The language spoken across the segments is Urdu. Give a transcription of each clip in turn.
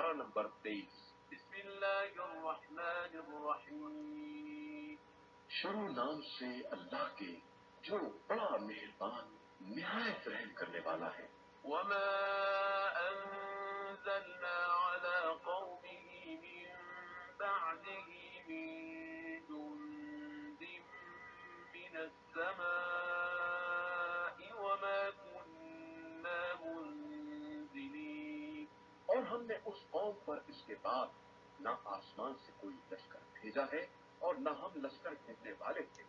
پارہ نمبر 23۔ بسم اللہ الرحمن الرحیم۔ شروع نام سے اللہ کے جو بڑا مہربان نہایت رحم کرنے والا ہے۔ وما انزلنا على قومه من بعده من جند من السماء وما كنا منزلين۔ اور ہم نے اس قوم پر اس کے بعد نہ آسمان سے کوئی لشکر بھیجا ہے اور نہ ہم لشکر بھیجنے والے تھے۔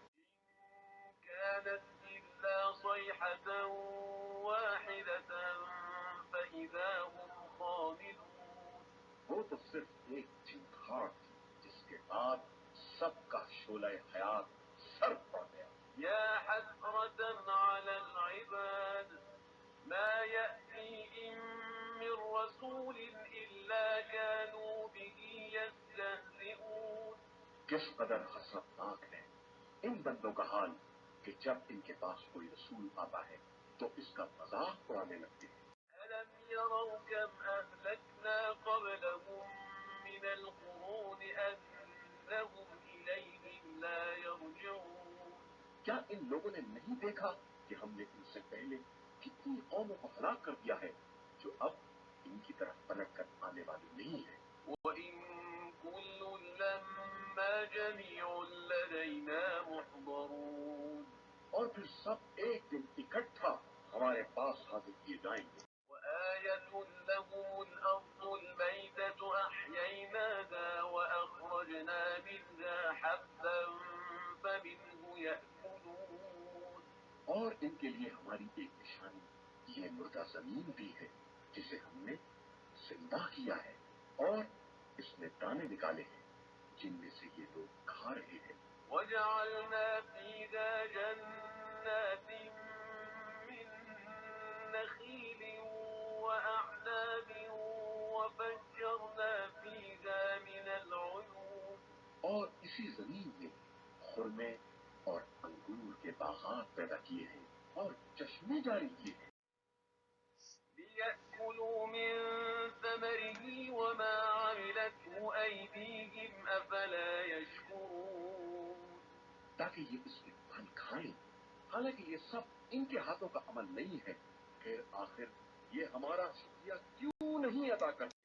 كانت إلا صيحة واحدة فإذا هم خامدون۔ وہ تو صرف ایک چنگھاڑ تھی جس کے بعد سب کا شعلہ حیات سر پڑ گیا۔ یا حسرة على العباد ما يأتيهم من رسول إلا كانوا به يستهزئون۔ کس قدر حسرتناک ہے ان بندوں کا حال کہ جب ان کے پاس کوئی رسول آتا ہے تو اس کا مذاق اڑانے لگتے ہیں۔ أَلَمْ يَرَوْا كَمْ أَهْلَكْنَا قَبْلَهُمْ مِنَ الْقُرُونِ أَنَّهُمْ إِلَيْهِمْ لَا يَرْجِعُونَ۔ کیا ان لوگوں نے نہیں دیکھا کہ ہم نے ان سے پہلے کتنی قوموں کو ہلاک کر دیا ہے جو اب ان کی طرف پلٹ کر آنے والی نہیں ہے۔ وَإِن كُلٌّ لَّمَّا جَمِيعٌ لَّدَيْنَا مُحْضَرُونَ۔ اور پھر سب ایک دن اکٹھا ہمارے پاس حاضر کیے جائیں گے۔ وَآيَةٌ لَّهُمُ الْأَرْضُ الْمَيْتَةُ أَحْيَيْنَاهَا وَأَخْرَجْنَا مِنْهَا حَبًّا فَمِنْهُ يَأْكُلُونَ۔ اور ان کے لیے ہماری ایک نشانی یہ مردہ زمین بھی ہے جسے ہم نے زندہ کیا ہے اور اس میں دانے نکالے ہیں جن میں سے یہ لوگ کھا رہے ہیں۔ وَجَعَلْنَا فِيهَا جَنَّاتٍ مِّن نَّخِيلٍ وَأَعْنَابٍ وَفَجَّرْنَا فِيهَا مِنَ الْعُيُونِ۔ اور اسی زمین میں خرمے اور انگور کے باغات پیدا کیے ہیں اور چشمے جاری کیے ہیں۔ لِيَأْكُلُوا مِن ثَمَرِهِ وَمَا عَمِلَتْهُ أَيْدِيهِمْ أَفَلَا يَشْكُرُونَ۔ تاکہ یہ اس کے پھل کھائیں، حالانکہ یہ سب ان کے ہاتھوں کا عمل نہیں ہے، پھر آخر یہ ہمارا شکریہ کیوں نہیں ادا کرتے؟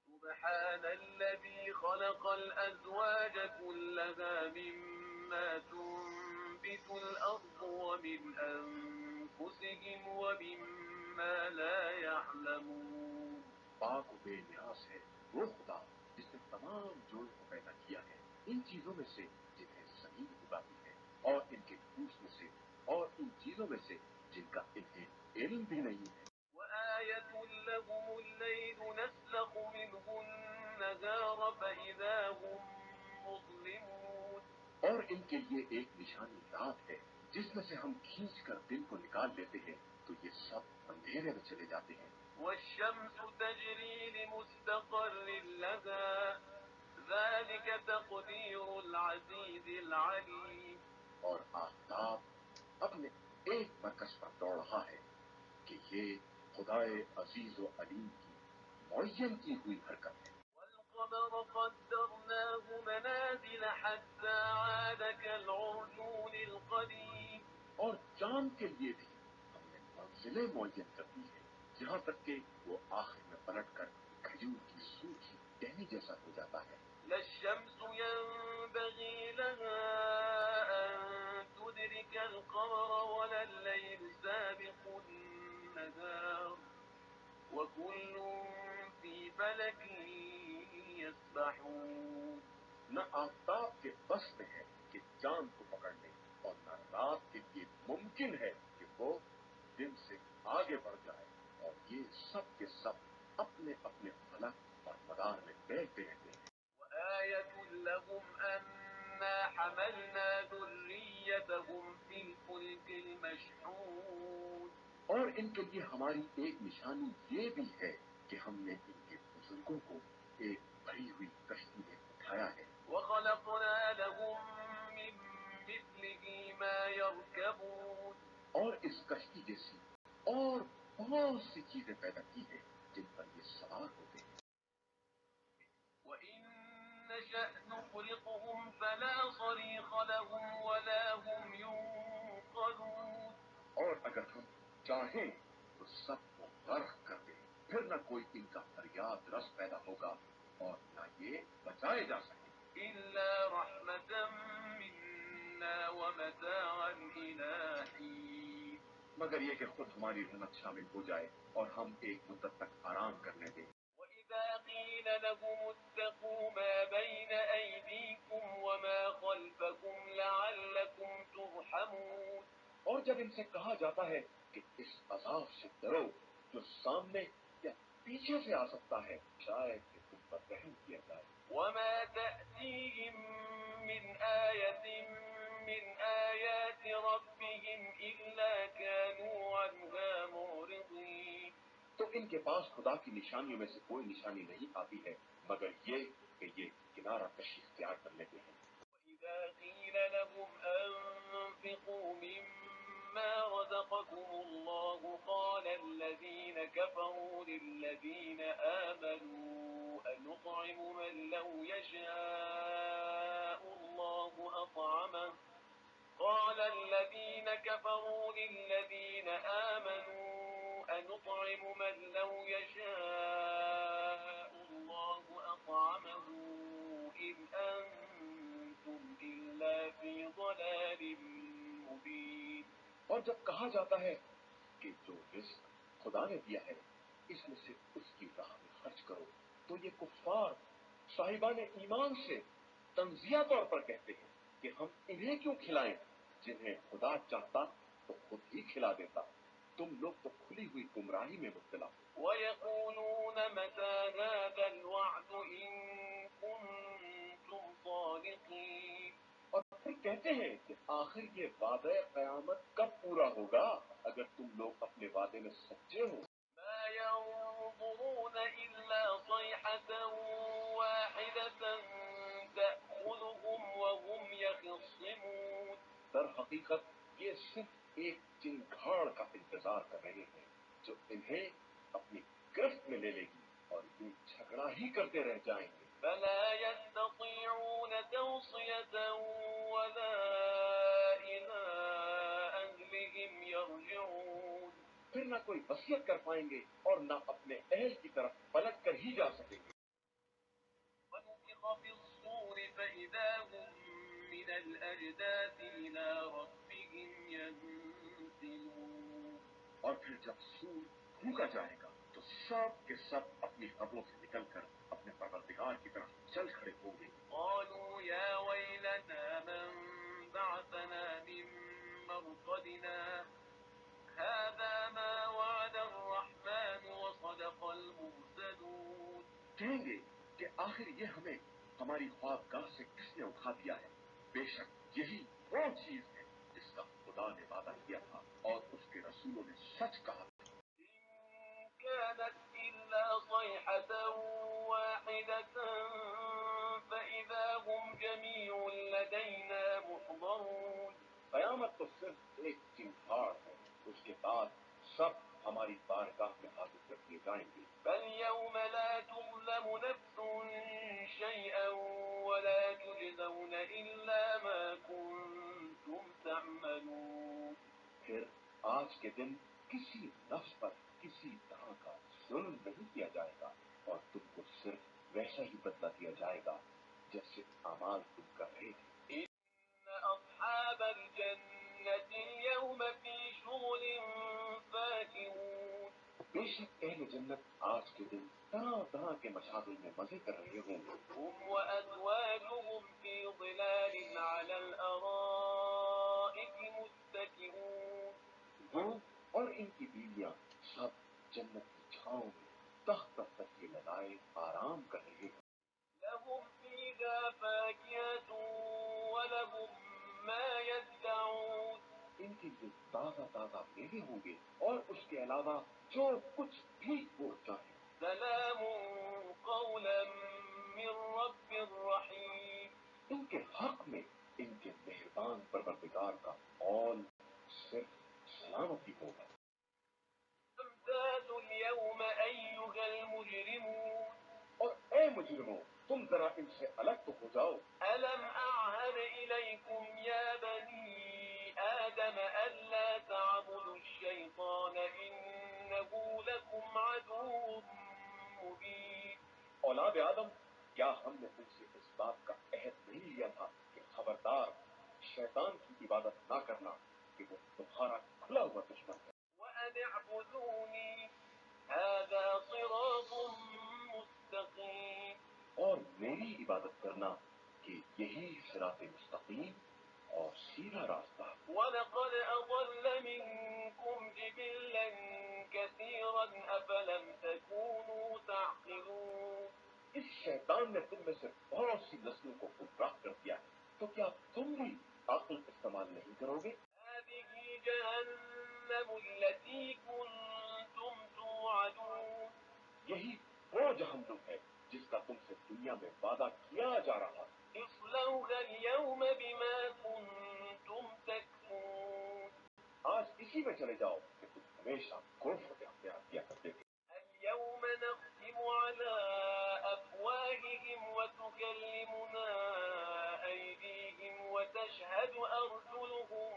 سبحان الذي خلق الأزواج كلها مما تنبت الأرض ومن أنفسهم ومما لا يعلمون۔ پاک و بے نیاز ہے وہ خدا جس نے تمام جوڑوں کو پیدا کیا ہے ان چیزوں میں سے جنہیں زمین اگاتی ہے اور ان کے پھوس میں سے اور ان چیزوں میں سے جن کا انہیں علم بھی نہیں ہے۔ وَآيَةٌ لَّهُمُ اللَّيْلُ نَسْلَخُ مِنْهُ النَّهَارَ فَإِذَا هُم مُظْلِمُونَ۔ اور ان کے لیے ایک نشانی رات ہے جس میں سے ہم کھینچ کر دن کو نکال لیتے ہیں تو یہ سب اندھیرے میں چلے جاتے ہیں۔ وَالشَّمْسُ تَجْرِي لِمُسْتَقَرٍّ لَّهَا ذَلِكَ تَقْدِيرُ الْعَزِيزِ الْعَلِيمِ۔ اور آفتاب اپنے ایک مرکز پر دوڑ رہا ہے کہ یہ خدائے عزیز و علیم کی معین کی ہوئی حرکت ہے۔ وَالْقَمَرَ قَدَّرْنَاهُ مَنَازِلَ حَتَّىٰ عَادَ كَالْعُرْجُونِ الْقَدِيمِ۔ اور چاند کے لیے بھی ہم نے منزلیں معین کر دی ہیں یہاں تک کہ وہ آخر میں پلٹ کر کھجور کی سوکھی ٹہنی جیسا ہو جاتا ہے۔ لَا الشَّمْسُ يَنبَغِي لَهَا أَن تُدْرِكَ الْقَمَرَ وَلَا اللَّيْلُ سَابِقُ النَّهَارِ وَكُلٌّ فِي فَلَكٍ يَسْبَحُونَ۔ نہ آفتاب کے بس میں ہے کہ چاند کو پکڑ لے اور نہ رات کے لیے ممکن ہے کہ وہ دن سے آگے بڑھ جائے، اور یہ سب کے سب اپنے اپنے فلک اور مدار میں بیٹھتے رہتے ہیں۔ وَآيَةٌ لَّهُمْ أَنَّا حَمَلْنَا ذُرِّيَّتَهُمْ فِي الْفُلْكِ الْمَشْحُونِ۔ اور ان کے لیے ہماری ایک نشانی یہ بھی ہے کہ ہم نے ان کے بزرگوں کو ایک بھری ہوئی کشتی میں اٹھایا ہے۔ وَخَلَقْنَا لَهُم مِّن مِّثْلِهِ مَا يَرْكَبُونَ۔ اور اس کشتی جیسی اور بہت سی چیزیں پیدا کی ہیں جن پر یہ سوار ہوتے ہیں۔ نشأ نغرقهم فلا صريخ لهم ولا هم ينقذون. اور اگر ہم چاہیں تو سب کو غرق کر دیں، پھر نہ کوئی ان کا فریاد رس پیدا ہوگا اور نہ یہ بچائے جا سکیں. إلا رحمة منا ومتاعا إلى حين. مگر یہ کہ خود ہماری رحمت شامل ہو جائے اور ہم ایک مدت تک آرام کرنے دیں. وَإِذَا قِيلَ لَهُمُ اتَّقُوا مَا بَيْنَ أَيْدِيكُمْ وَمَا خَلْفَكُمْ لَعَلَّكُمْ تُرْحَمُونَ. اور جب ان سے کہا جاتا ہے کہ اس عذاب سے ڈرو جو سامنے یا پیچھے سے آ سکتا ہے، شاید کہ تم پر رحم کیا جائے. وَمَا تَأْتِيهِم مِّنْ آيَةٍ مِّنْ آيَاتِ رَبِّهِمْ إِلَّا كَانُوا عَنْهَا مُعْرِضِينَ. تو ان کے پاس خدا کی نشانیوں میں سے کوئی نشانی نہیں آتی ہے مگر یہ کہ یہ کنارہ کشی اختیار کر لیتے ہیں. وَإِذَا قِيلَ لَهُمْ أَنفِقُوا مِمَّا رَزَقَكُمُ اللَّهُ قَالَ الَّذِينَ كَفَرُوا لِلَّذِينَ آمَنُوا أَنُطْعِمُ مَن لَّوْ يَشَاءُ اللَّهُ أَطْعَمَهُ. قال الذين كفروا للذين آمنوا أنطعم من لو يشاء الله أطعمه إن أنتم إلا في ضلال مبين. اور جب کہا جاتا ہے کہ جو رزق خدا نے دیا ہے اس میں سے اس کی راہ میں خرچ کرو، تو یہ کفار صاحبان ایمان سے تنزیہ طور پر کہتے ہیں کہ ہم انہیں کیوں کھلائیں جنہیں خدا چاہتا تو خود ہی کھلا دیتا. تم لوگ تو کھلی ہوئی گمراہی میں مبتلا. وَيَقُولُونَ مَتَىٰ هَٰذَا الْوَعْدُ إِن كُنتُمْ صَادِقِينَ. اور پھر کہتے ہیں کہ آخر یہ وعدہ قیامت کب پورا ہوگا اگر تم لوگ اپنے وعدے میں سچے ہو. مَا يَنظُرُونَ إِلَّا صَيْحَةً وَاحِدَةً تَأْخُذُهُمْ وَهُمْ يَخِصِّمُونَ. در حقیقت یہ صرف ایک چنگھاڑ کا انتظار کر رہے ہیں جو انہیں اپنی گرفت میں لے لے گی اور یوں جھگڑا ہی کرتے رہ جائیں گے. فَلَا يَسْتَطِيعُونَ تَوْصِيَةً وَلَا إِلَىٰ أَهْلِهِمْ يَرْجِعُونَ. پھر نہ کوئی وصیت کر پائیں گے اور نہ اپنے اہل کی طرف پلٹ کر ہی جا سکیں گے. وَنُفِخَ فِي الصُّورِ فَإِذَا هُم مِّنَ الْأَجْدَاثِ إِلَىٰ رَبِّهِمْ يَنسِلُونَ. اور پھر جب سور پھونکا جائے گا تو سب کے سب اپنی قبروں سے نکل کر اپنے پروردگار کی طرف چل کھڑے ہوں گے. قالوا يا ويلنا من بعثنا من مرقدنا هذا ما وعد الرحمن وصدق المرسلون. کہیں گے کہ آخر یہ ہمیں ہماری خوابگاہ سے کس نے اٹھا دیا ہے؟ بے شک یہی وہ چیز ہے جس کا خدا نے وعدہ کیا تھا اور اس کے رسولوں نے سچ کہا تھا. إن كانت إلا صيحة واحدة فإذا هم جميع لدينا محضرون. قیامت تو صرف ایک چنگھاڑ ہے، اس کے بعد سب ہماری بارگاہ میں حاضر کر دیے جائیں گے. فَالْيَوْمَ لَا تُظْلَمُ نَفْسٌ شَيْئًا وَلَا تُجْزَوْنَ إِلَّا مَا كُنتُمْ تَعْمَلُونَ. پھر آج کے دن کسی نفس پر کسی طرح کا ظلم نہیں کیا جائے گا اور تم کو صرف ویسا ہی بدلہ دیا جائے گا جیسے اعمال تم کر رہے تھے. أصحاب الجنة اليوم في شغل فاكهون. بے شک اہل جنت آج کے دن طرح طرح کے مشاغل میں مزے کر رہے ہوں گے. هم وأزواجهم في ظلال على الأرائك متكئون. وہ اور ان کی بیویاں سب جنت کی چھاؤں میں تخت پر تکیے لگائے آرام کر رہے ہیں. لهم فيها فاكهة ولهم ما يدعون. ان کے لیے تازہ تازہ میوے ہوں گے اور اس کے علاوہ جو کچھ بھی وہ چاہیں. سلام قولا من رب رحیم. ان کے حق میں ان کے مہربان پروردگار کا قول صرف سلامتی ہوگا. امتازوا اليوم أيها المجرمون. اور اے مجرموں تم ذرا ان سے الگ تو ہو جاؤ. ألم أعهد إليكم يا بني آدم ألا تعبدوا الشيطان إنه لكم عدو مبين. اولاد آدم، کیا ہم نے تم سے اس بات کا عہد نہیں لیا تھا کہ خبردار شیطان کی عبادت نہ کرنا کہ وہ تمہارا کھلا ہوا دشمن ہے. وأن اعبدوني هذا صراط مستقيم. اور میری عبادت کرنا کہ یہی صراط مستقیم اور سیدھا راستہ. وَلَقَدْ أَضَلَّ مِنكُمْ جِبِلًّا كَثِيرًا أَفَلَمْ تَكُونُوا تَعْقِلُونَ. اس شیطان نے تم میں سے بہت سی نسلوں کو گمراہ کر دیا ہے، تو کیا تم بھی عقل استعمال نہیں کرو گے؟ هذه جهنم التي كنتم توعدون. یہی وہ جہنم ہے جس کا تم سے دنیا میں وعدہ کیا جا رہا. اصلوها اليوم بما كنتم تكفرون. آج اسی میں چلے جاؤ کہ تم ہمیشہ کفر اختیار کیا کرتے تھے. اليوم نختم على أفواههم وتكلمنا أيديهم وتشهد أرجلهم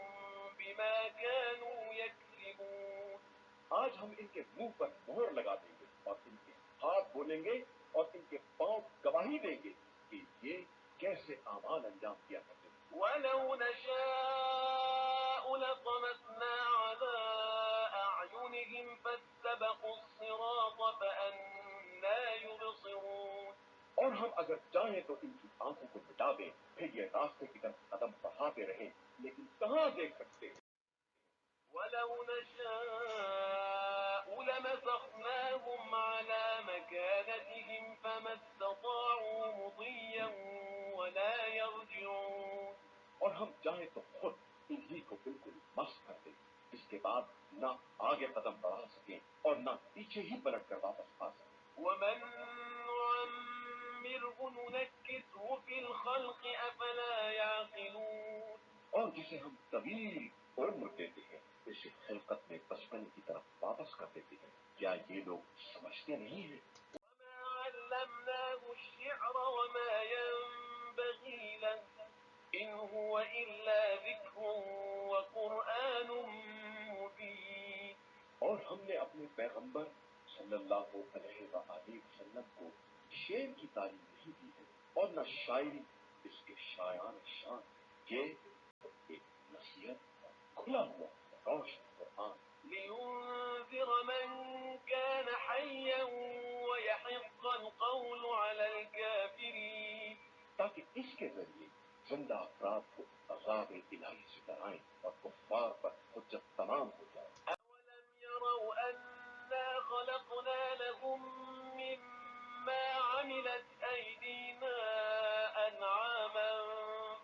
بما كانوا يكسبون. آج ہم ان کے منہ پر مہر لگا دیں گے اور ان کے ہاتھ بولیں گے اور ان کے پاؤں گواہی دیں گے کہ یہ کیسے اعمال انجام دیا کرتے تھے. ولو نشاء لطمسنا على أعينهم فاستبقوا الصراط فأنى يبصرون. اور ہم اگر چاہیں تو ان کی آنکھوں کو مٹا دیں، پھر یہ راستے کی طرف قدم بڑھاتے رہیں، لیکن کہاں دیکھ سکتے ہیں. ولو نشاء لمسخناهم على مكانتهم فما استطاعوا مضيا ولا يرجعون. اور ہم چاہیں تو خود انہی کو بالکل مسخ کر دیں، اس کے بعد نہ آگے قدم بڑھا سکیں اور نہ پیچھے ہی پلٹ کر واپس آ سکیں. ومن نعمره ننكسه في الخلق أفلا يعقلون. اور جسے ہم طویل عمر دیتے ہیں اسے خلقت میں بچپن کی طرف واپس کر دیتے ہیں. کیا یہ لوگ سمجھتے نہیں ہیں؟ وما علمناه الشعر وما ينبغي له إن هو إلا ذكر وقرآن مبين. اور ہم نے اپنے پیغمبر صلی اللہ علیہ وآلہ وسلم کو شعر کی تعلیم نہیں دی ہے اور نہ شاعری اس کے شاعران شان. یہ ایک نصیحت اور کھلا ہوا روشن قرآن. لينذر من كان حيا ويحق القول على الكافرين. تاکہ اس کے ذریعے زندہ افراد کو عذاب الہی سے ڈرائیں اور کفار پر حجت تمام ہو جائے. أولم يروا أنا خلقنا لهم مما عملت أيدينا أنعاما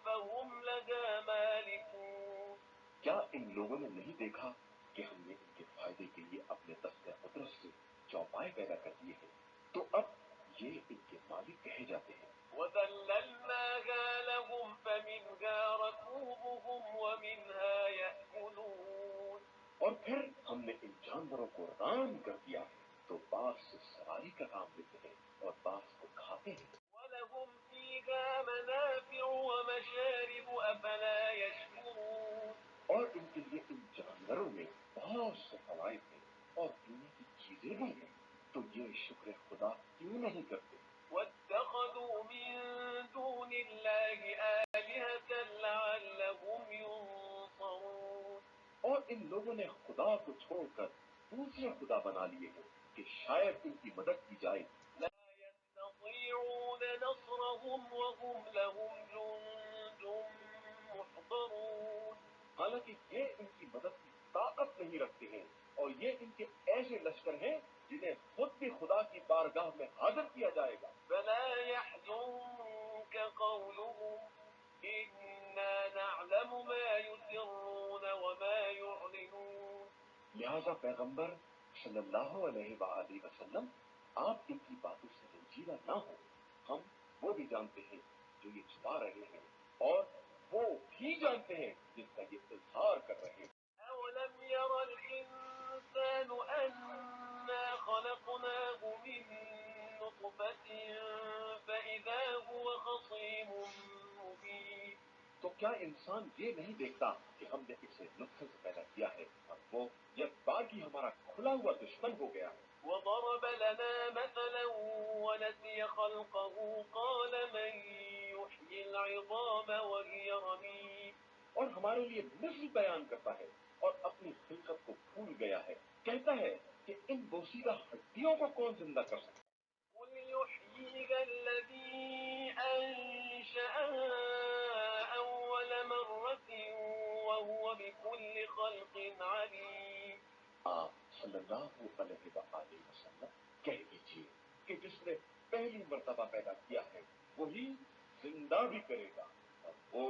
فهم لها مالكون. کیا ان لوگوں نے نہیں دیکھا کہ ہم نے ان کے فائدے کے لیے اپنے دست قدرت سے چوپائے پیدا کر دیے ہیں، تو اب یہ ان کے مالک کہے جاتے ہیں. وذللناها لهم فمنها ركوبهم ومنها يأكلون. اور پھر ہم نے ان جانوروں کو رام کر دیا ہے تو بعض سے سواری کا کام لیتے ہیں اور بعض کو کھاتے ہیں. وَلَهُمْ فِيهَا مَنَافِعُ وَمَشَارِبُ أَفَلَا يَشْكُرُونَ. اور ان کے لیے ان جانوروں میں بہت سے فوائد ہیں اور پینے کی چیزیں بھی ہیں، تو یہ شکر خدا کیوں نہیں کرتے؟ وَاتَّخَذُوا مِن دُونِ اللَّهِ آلِهَةً لَعَلَّهُمْ يُنصَرُونَ. اور ان لوگوں نے خدا کو چھوڑ کر دوسرے خدا بنا لیے ہیں کہ شاید ان کی مدد کی جائے. لا يستطيعون نصرهم وهم لهم جند محضرون. حالانکہ یہ ان کی مدد کی طاقت نہیں رکھتے ہیں اور یہ ان کے ایسے لشکر ہیں جنہیں خود بھی خدا کی بارگاہ میں حاضر کیا جائے گا. فلا يحزنك قولهم إنا نعلم ما يسرون وما يعلنون. لہذا پیغمبر صلی اللہ علیہ وآلہ وسلم آپ ان کی باتوں سے رنجیدہ نہ ہو. ہم وہ بھی جانتے ہیں جو یہ چھپا رہے ہیں اور وہ بھی جانتے ہیں جس کا یہ اظہار کر رہے ہیں. أولم ير الإنسان أنا خلقناه من نطفة کیا انسان یہ نہیں دیکھتا کہ ہم نے اسے نطفے سے پیدا کیا ہے اور وہ یک بار کی ہمارا کھلا ہوا دشمن ہو گیا ہے؟ وضرب لنا مثلا ونسي خلقه قال من يحيي العظام وهي رميم. اور ہمارے لیے مثل بیان کرتا ہے اور اپنی خلقت کو بھول گیا ہے. کہتا ہے کہ ان بوسیدہ ہڈیوں کو کون زندہ کر سکتا ہے؟ قل يحييها الذي أنشأها أول مرة وهو بكل خلق عليم. آپ صلی اللہ علیہ وآلہ وسلم کہہ دیجیے کہ جس نے پہلی مرتبہ پیدا کیا ہے وہی زندہ بھی کرے گا اور وہ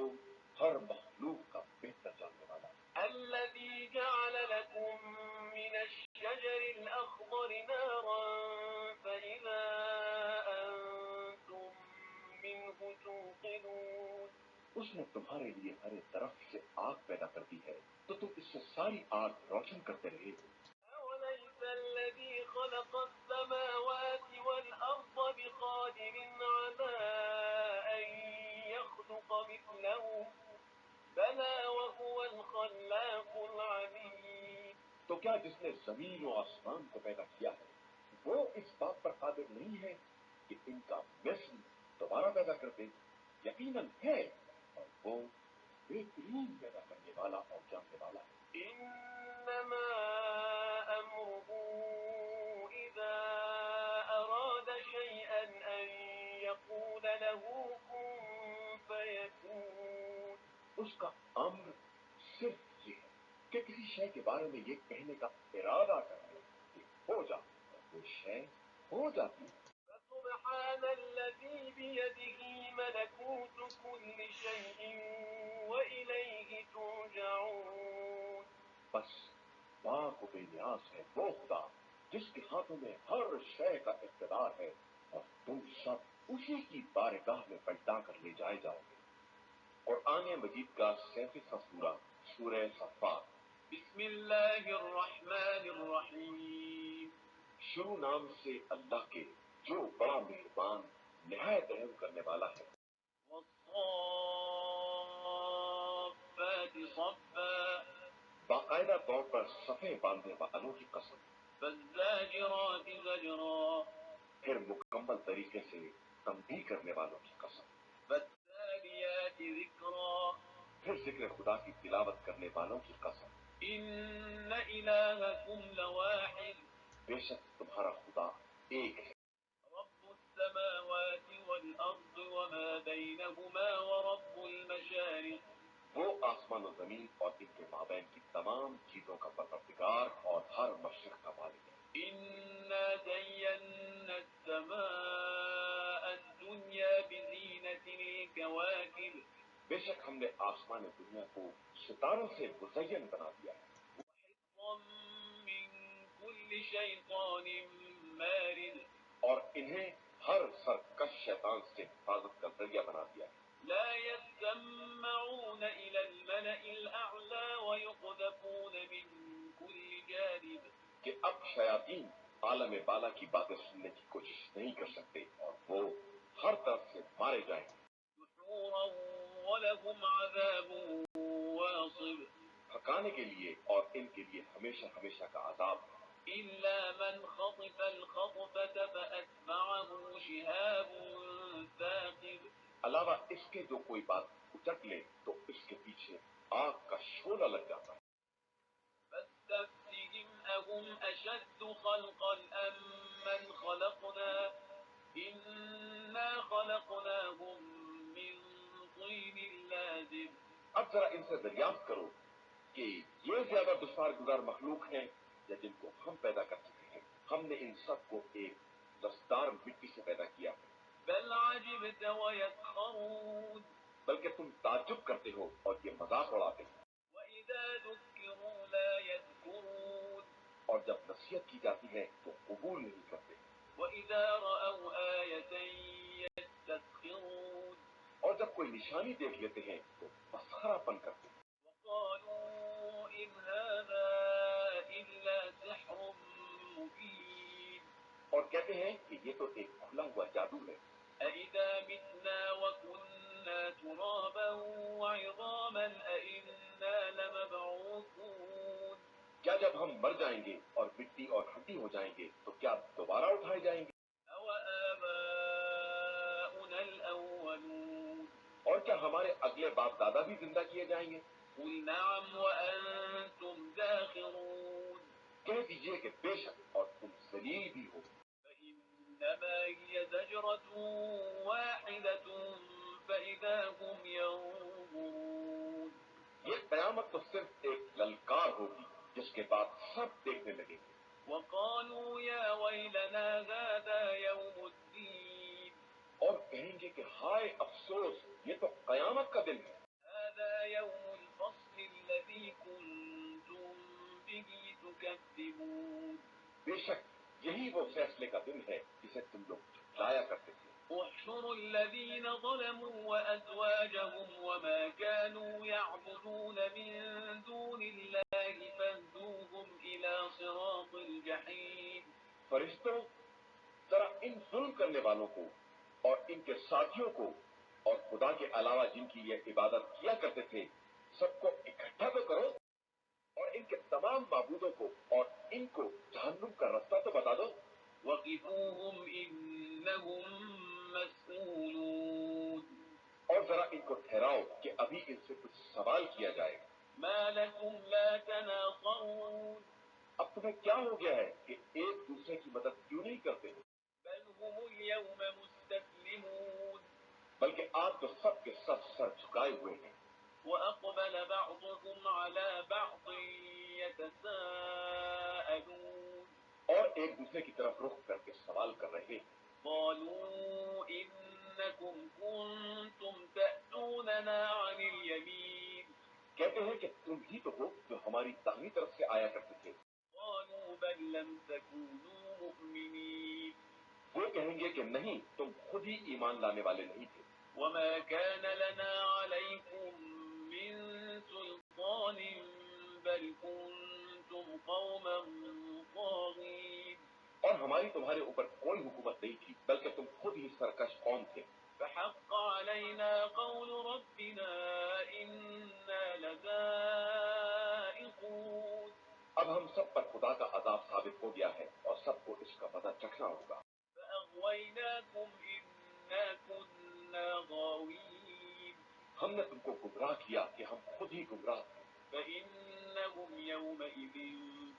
ہر مخلوق کا بہتر جاننے والا ہے. الذي جعل لكم من الشجر الأخضر نارا فإذا أنتم منه توقدون. اس نے تمہارے لیے ہر ایک طرف سے آگ پیدا کر دی ہے تو تم اس سے ساری آگ روشن کرتے رہے. أوليس الذي خلق السماوات والأرض بقادر على أن يخلق مثلهم بلى وهو الخلاق العليم. تو کیا جس نے زمین و آسمان کو پیدا کیا ہے وہ اس بات پر قادر نہیں ہے کہ ان کا مثل دوبارہ پیدا کر دے؟ یقیناً ہے اور وہ بہترین پیدا کرنے والا اور جاننے والا ہے. إنما أمره إذا أراد شيئا أن يقول له كن فيكون. اس کا امر صرف یہ ہے کہ کسی شے کے بارے میں یہ کہنے کا ارادہ کر لے کہ ہو جا اور وہ شے ہو جاتی ہے. فسبحان الذي بيده ملكوت كل شيء وإليه ترجعون. بس پاک و بے نیاز ہے وہ خدا جس کے ہاتھوں میں ہر شے کا اقتدار ہے اور تم سب اسی کی بارگاہ میں پلٹا کر لے جائے جاؤ گے. اور آنے مجید کا 37واں سورہ سورہ صفات. بسم اللہ الرحمن الرحیم. شروع نام سے اللہ کے جو بڑا مہربان نہایت رحم کرنے والا ہے. والصافات صفا. باقاعدہ طور پر صفیں باندھنے والوں کی قسم. فالزاجرات زجرا. پھر مکمل طریقے سے تنبیہ کرنے والوں کی قسم. فالتاليات ذکرا. پھر ذکر خدا کی تلاوت کرنے والوں کی قسم. ان الہکم لواحد. بے شک تمہارا خدا ایک ہے. رب السماوات والارض وما بينهما ورب المشارق. وہ آسمان و زمین اور ان کے مابین کی تمام چیزوں کا پروردگار اور ہر مشرق کا مالک ہے. إنا زينا السماء الدنيا بزينة الكواكب. بے شک ہم نے آسمان دنیا کو ستاروں سے مزین بنا دیا ہے. وحفظا من كل شيطان مارد. اور انہیں ہر سرکش شیطان سے حفاظت کا ذریعہ بنا دیا ہے. لا يسمعون إلى الملأ الأعلى ويقذفون من كل جانب. کہ اب شیاطین عالم بالا کی باتیں سننے کی کوشش نہیں کر سکتے اور وہ ہر طرف سے مارے جائیں گے. دحورا ولهم عذاب واصب. پھکانے کے لیے اور ان کے لیے ہمیشہ ہمیشہ کا عذاب ہے. إلا من خطف الخطفة فأتبعه شهاب ثاقب. علاوہ اس کے جو کوئی بات اچک لے تو اس کے پیچھے آگ کا شعلہ لگ جاتا ہے. فاستفتهم أهم أشد خلقا أم من خلقنا إنا خلقناهم من طين لازب. اب ذرا ان سے دریافت کرو کہ یہ زیادہ دشوار گزار مخلوق ہیں یا جن کو ہم پیدا کر چکے ہیں. ہم نے ان سب کو ایک رسدار مٹی سے پیدا کیا ہے. بل عجبت ويسخرون. بلکہ تم تعجب کرتے ہو اور یہ مذاق اڑاتے ہیں. وإذا ذكروا لا يذكرون. اور جب نصیحت کی جاتی ہے تو قبول نہیں کرتے. وإذا رأوا آية يستسخرون. اور جب کوئی نشانی دیکھ لیتے ہیں تو مسخرہ پن کرتے ہیں. وقالوا إن هذا إلا سحر مبين. اور کہتے ہیں کہ یہ تو ایک کھلا ہوا جادو ہے. أإذا متنا وكنا كنا ترابا وعظاما أئنا لمبعوثون کیا جب ہم مر جائیں گے اور مٹی اور ہڈی ہو جائیں گے تو کیا دوبارہ اٹھائے جائیں گے؟ أوآباؤنا الأولون اور کیا ہمارے اگلے باپ دادا بھی زندہ کیے جائیں گے؟ قل نعم وأنتم داخرون کہہ دیجئے کہ بے شک اور تم ذلیل بھی ہو۔ فإنما هي زجرة واحدة فإذا هم ينظرون یہ قیامت تو صرف ایک للکار ہوگی جس کے بعد سب دیکھنے لگیں گے۔ وقالوا يا ويلنا هذا يوم الدين اور کہیں گے کہ ہائے افسوس، یہ تو قیامت کا دن ہے۔ هذا يوم الفصل الذي كنتم به تكذبون بے شک یہی وہ فیصلے کا دن ہے جسے تم لوگ جھٹلایا کرتے تھے۔ احشروا الذين ظلموا وأزواجهم وما كانوا يعبدون من دون الله فاهدوهم إلى صراط الجحيم فرشتوں، ذرا ان ظلم کرنے والوں کو اور ان کے ساتھیوں کو اور خدا کے علاوہ جن کی یہ عبادت کیا کرتے تھے سب کو اکٹھا تو کرو اور ان کے تمام معبودوں کو اور ان کو جہنم کا رستہ تو بتا دو۔ وقفوهم إنهم مسئولون اور ذرا ان کو ٹھہراؤ کہ ابھی ان سے کچھ سوال کیا جائے گا۔ ما لكم لا تناصرون اب تمہیں کیا ہو گیا ہے کہ ایک دوسرے کی مدد کیوں نہیں کرتے؟ بل هم اليوم مستسلمون بلکہ آپ تو سب کے سب سر جھکائے ہوئے ہیں۔ وأقبل بعضهم على بعض يتساءلون اور ایک دوسرے کی طرف رخ کر کے سوال کر رہے ہیں۔ قالوا إنكم كنتم تأتوننا عن اليمين کہتے ہیں کہ تم ہی تو ہو جو ہماری داہنی طرف سے آیا کرتے تھے۔ قالوا بل لم تكونوا مؤمنين وہ کہیں گے کہ نہیں، تم خود ہی ایمان لانے والے نہیں تھے۔ وما كان لنا عليكم من سلطان بل كنتم قوما طاغين اور ہماری تمہارے اوپر کوئی حکومت نہیں تھی بلکہ تم خود ہی سرکش قوم تھے۔ فحق علينا قول ربنا إنا لذائقون اب ہم سب پر خدا کا عذاب ثابت ہو گیا ہے اور سب کو اس کا مزہ چکھنا ہوگا۔ فأغويناكم إنا كنا غاوين ہم نے تم کو گمراہ کیا کہ ہم خود ہی گمراہ تھے۔ فإنهم يومئذ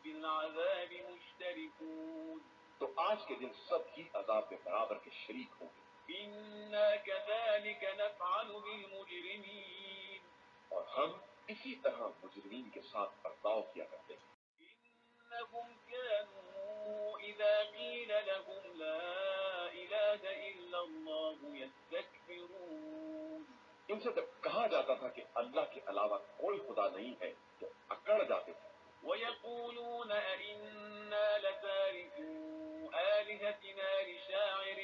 في العذاب مشتركون تو آج کے دن سب ہی عذاب میں برابر کے شریک ہوں گے۔ إنا كذلك نفعل بالمجرمين اور ہم اسی طرح مجرمین کے ساتھ برتاؤ کیا کرتے ہیں۔ إنهم كانوا إذا قيل لهم لا إله إلا الله يستكبرون ان سے جب کہا جاتا تھا کہ اللہ کے علاوہ کوئی خدا نہیں ہے تو اکڑ جاتے تھے۔ ويقولون أئنا لتاركو آلهتنا لشاعر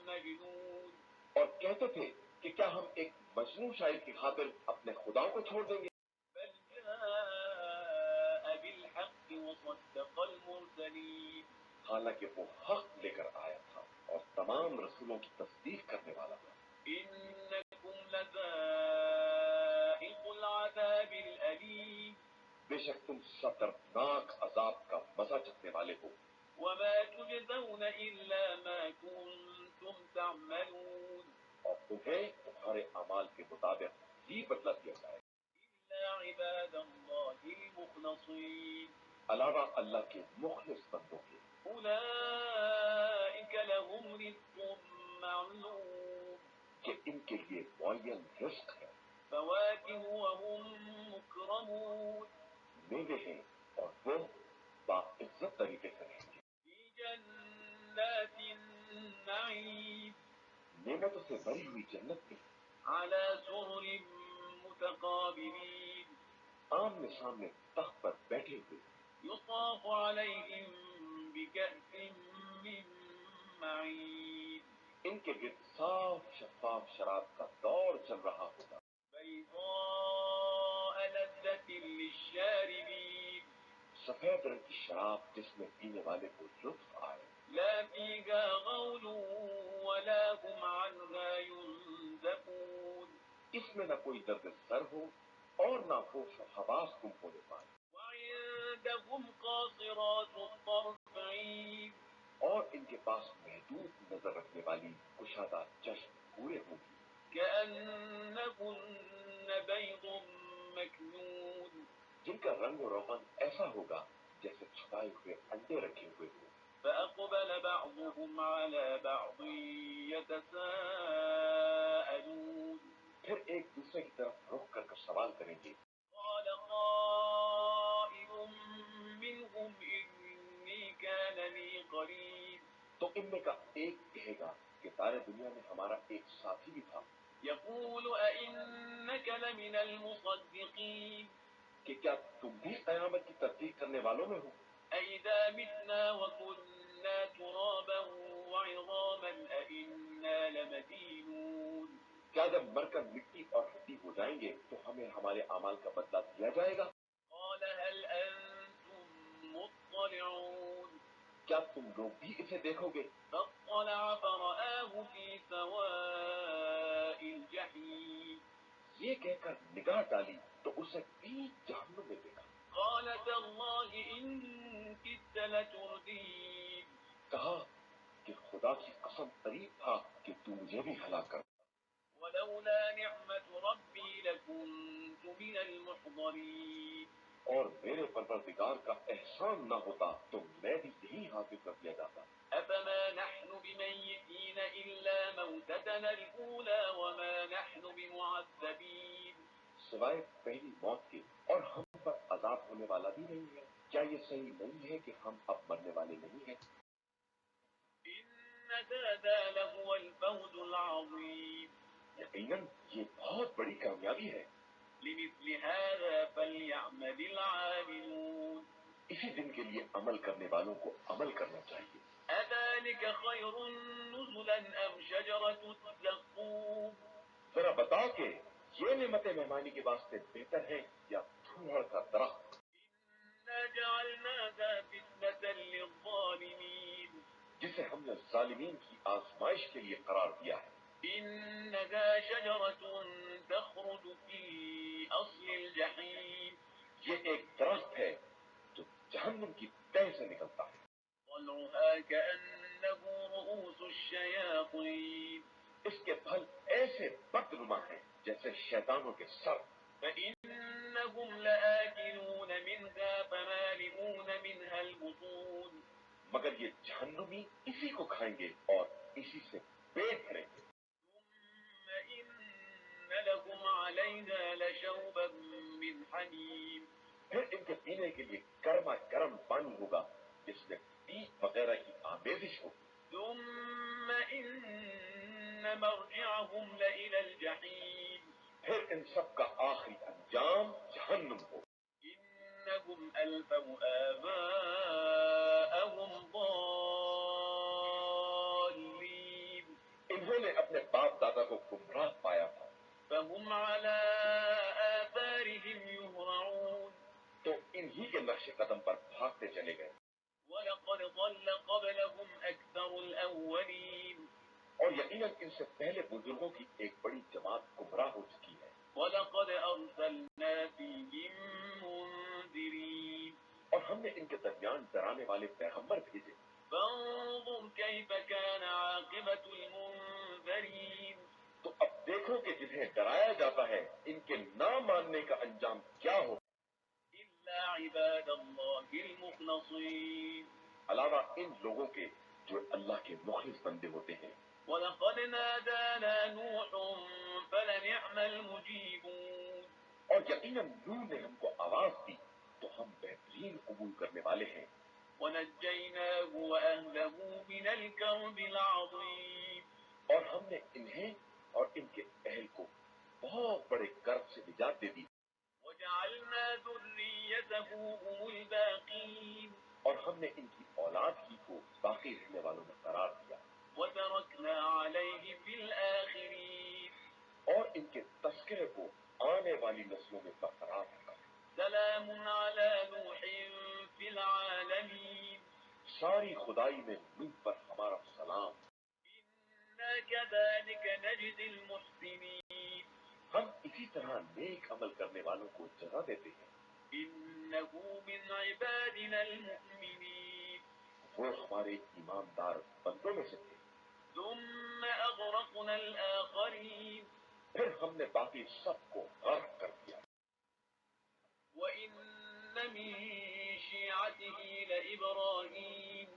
مجنون اور کہتے تھے کہ کیا ہم ایک مجنون شاعر کی خاطر اپنے خداؤں کو چھوڑ دیں گے؟ بل جاء بالحق وصدق المرسلين حالانکہ وہ حق لے کر آیا تھا اور تمام رسولوں کی تصدیق کرنے والا تھا۔ إنكم لذائق العذاب الأليم بے شک تم خطرناک عذاب کا مزہ چکھنے والے ہو۔ وما تجزون إلا ما كنتم تعملون اور تمہیں تمہارے اعمال کے مطابق ہی بدلہ دیا جائے گا، إلا عباد الله المخلصين علاوہ اللہ کے مخلص بندوں کے۔ أولئك لهم رزق معلوم کہ ان کے لیے معین رزق ہے، فواكه وهم مكرمون میوے ہیں اور وہ باعزت طریقے سے رہیں گے، في جنات النعيم نعمتوں سے بھری ہوئی جنت میں على سرر متقابلين آمنے سامنے تخت پر بیٹھے ہوئے، يطاف عليهم بكأس من معين ان کے گرد صاف شفاف شراب کا دور چل رہا ہوگا، بيضاء لذة للشاربين سفید رنگ کی شراب جس میں پینے والے کو لطف آئے، لا فيها غول ولا هم عنها ينزفون اس میں نہ کوئی درد سر ہو اور نہ ہوش و حواس گم ہونے پائے. وعندهم قاصرات الطرف عين اور ان کے پاس محدود نظر رکھنے والی کشادہ چشم پورے ہوں گی. كأنهن بيض مكنون جن کا رنگ و روغن ایسا ہوگا جیسے چھپائے ہوئے انڈے رکھے ہوئے ہوں. فأقبل بعضهم على بعض يتساءلون پھر ایک دوسرے کی طرف رخ کر سوال کریں گے. قال قائل منهم إني كان لي قرين تو ان میں کا ایک کہے گا کہ سارے دنیا میں ہمارا ایک ساتھی بھی تھا. يقول أئنك لمن المصدقين کہ کیا تم بھی قیامت کی تصدیق کرنے والوں میں ہو؟ أئذا متنا وكنا ترابا وعظاما أئنا لمدينون کیا جب مر کر مٹی اور ہڈی ہو جائیں گے تو ہمیں ہمارے اعمال کا بدلہ دیا جائے گا؟ قال هل أنتم مطلعون کیا تم لوگ بھی اسے دیکھو گے؟ فاطلع فرآه في سواء الجحيم یہ کہہ کر نگاہ ڈالی تو اسے بیچ جہنم میں دیکھا. قال تالله إن كدت لتردين کہا کہ خدا کی قسم قریب تھا کہ تو مجھے بھی ہلاک کر. ولولا نعمة ربي لكنت من المحضرين اور میرے پروردگار کا احسان نہ ہوتا تو میں بھی یہی حاصل کر دیا جاتا. أفما نحن بميتين إلا موتتنا الأولى وما نحن بمعذبين سوائے پہلی موت کے اور ہم پر عذاب ہونے والا بھی نہیں ہے. کیا یہ صحیح نہیں ہے کہ ہم اب مرنے والے نہیں ہیں؟ إن هذا لهو الفوز العظيم یقیناً یہ بہت بڑی کامیابی ہے. لمثل هذا فليعمل العاملون اسی دن کے لیے عمل کرنے والوں کو عمل کرنا چاہیے. أذلك خير نزلا أم شجرة الزقوم ذرا بتاؤ کہ یہ نعمت مہمانی کے واسطے بہتر ہے یا دھوڑ کا درخت؟ إنا جعلناها فتنة للظالمين جسے ہم نے ظالمین کی آزمائش کے لیے قرار دیا ہے. إنها شجرة تخرج في أصل الجحيم یہ ایک درخت ہے جو جہنم کی تہ سے نکلتا ہے. طلعها كأنه رؤوس الشياطين اس کے پھل ایسے بدنما ہیں جیسے شیطانوں کے سر. فإنهم لآكلون منها فمالئون منها البطون مگر یہ جہنمی اسی کو کھائیں گے اور اسی سے پیٹ بھریں گے. ثم إن لهم عليها لشوبا من حميم پھر ان کے پینے کے لیے گرما گرم پانی ہوگا جس میں پیپ وغیرہ کی آمیزش ہوگی. ثم إن مرجعهم لإلى الجحيم پھر ان سب کا آخری انجام جہنم ہو. إنهم ألفوا آباءهم ضالين انہوں نے اپنے باپ دادا کو گمراہ پایا تھا فهم على آثارهم يهرعون تو انہی کے نقش قدم پر بھاگتے چلے گئے. ولقد ضل قبلهم أكثر الأولين اور یقیناً ان سے پہلے بزرگوں کی ایک بڑی جماعت گمراہ ہو چکی ہے. ولقد أرسلنا فيهم منذرين اور ہم نے ان کے درمیان ڈرانے والے پیغمبر بھیجے. فانظر كيف كان عاقبة المنذرين تو اب دیکھو کہ جنہیں ڈرایا جاتا ہے ان کے نہ ماننے کا انجام کیا ہو. إلا عباد الله المخلصين علاوہ ان لوگوں کے جو اللہ کے مخلص بندے ہوتے ہیں. ولقد نادانا نوح فلنعم المجيبون اور یقیناً نوح نے ہم کو آواز دی تو ہم بہترین قبول کرنے والے ہیں. ونجيناه وأهله من الكرب العظيم اور ہم نے انہیں اور ان کے اہل کو بہت بڑے کرب سے نجات دے دی. وجعلنا ذريته هم الباقين اور ہم نے ان کی اولاد ہی کو باقی رہنے والوں میں قرار دیا. وتركنا عليه في الآخرين اور ان کے تذکرے کو آنے والی نسلوں میں برقرار رکھا. سلام على نوح في العالمين ساری خدائی میں نوح پر ہمارا سلام. إنا كذلك نجزي المحسنين ہم اسی طرح نیک عمل کرنے والوں کو جزا دیتے ہیں. إنه من عبادنا المؤمنين. وہ ہمارے ایماندار بندوں میں سے تھے. ثم أغرقنا الآخرين. پھر ہم نے باقی سب کو غرق کر دیا. وإن من شيعته لإبراهيم.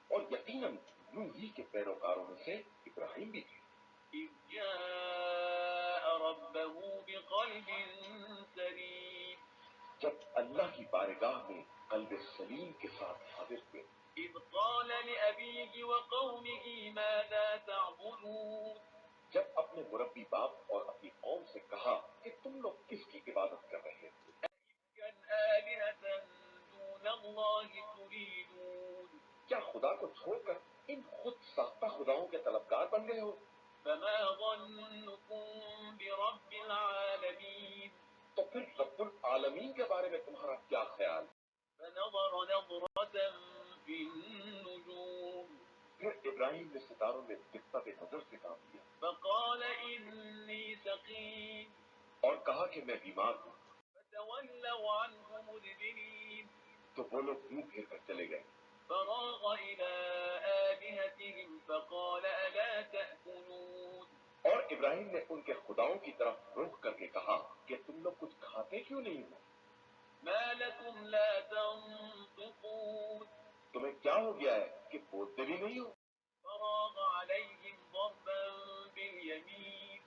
اور یقیناً نوح ہی کے پیروکاروں میں سے ابراہیم بھی تھے. إذ جاء ربه بقلب سليم. جب اللہ کی بارگاہ میں قلب سلیم کے ساتھ حاضر ہوئے. إذ قال لأبيه وقومه ماذا تعبدون. جب اپنے مربی باپ اور اپنی قوم سے کہا کہ تم لوگ کس کی عبادت کر رہے ہو؟ آلهة دون الله تريدون. کیا خدا کو چھوڑ کر ان خود ساختہ خداؤں کے طلبگار بن گئے ہو؟ فما ظنكم برب العالمين. تو پھر رب العالمین کے بارے میں تمہارا کیا خیال؟ فنظر نظرة في النجوم. پھر ابراہیم نے ستاروں میں دقت نظر سے کام لیا. فقال إني سقيم. اور کہا کہ میں بیمار ہوں. فتولوا عنه مدبرين. تو وہ لوگ منہ پھیر کر چلے گئے. فراغ إلى آلهتهم فقال ألا تأكلون. اور ابراہیم نے ان کے خداؤں کی طرف رخ کر کے کہا کہ تم لوگ کچھ کھاتے کیوں نہیں ہو؟ ما لكم لا تنطقون. تمہیں کیا ہو گیا ہے کہ بولتے بھی نہیں ہو؟ فراغ عليهم ضربا باليمين.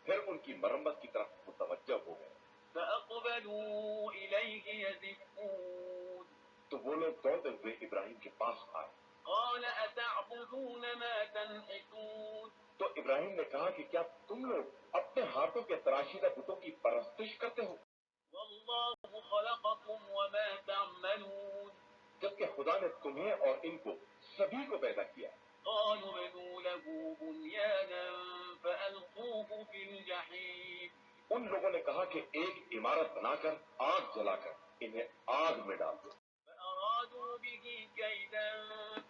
پھر ان کی مرمت کی طرف متوجہ ہو گئے. فأقبلوا إليه يزفون. تو وہ لوگ دوڑتے ہوئے ابراہیم کے پاس آئے. قال أتعبدون ما تنحتون. تو ابراہیم نے کہا کہ کیا تم لوگ اپنے ہاتھوں کے تراشیدہ بتوں کی پرستش کرتے ہو؟ والله خلقكم وما تعملون. جبکہ خدا نے تمہیں اور ان کو سبھی کو پیدا کیا. قالوا ابنوا له بنيانا فألقوه في الجحيم. ان لوگوں نے کہا کہ ایک عمارت بنا کر آگ جلا کر انہیں آگ میں ڈال دو. فأرادوا به كيدا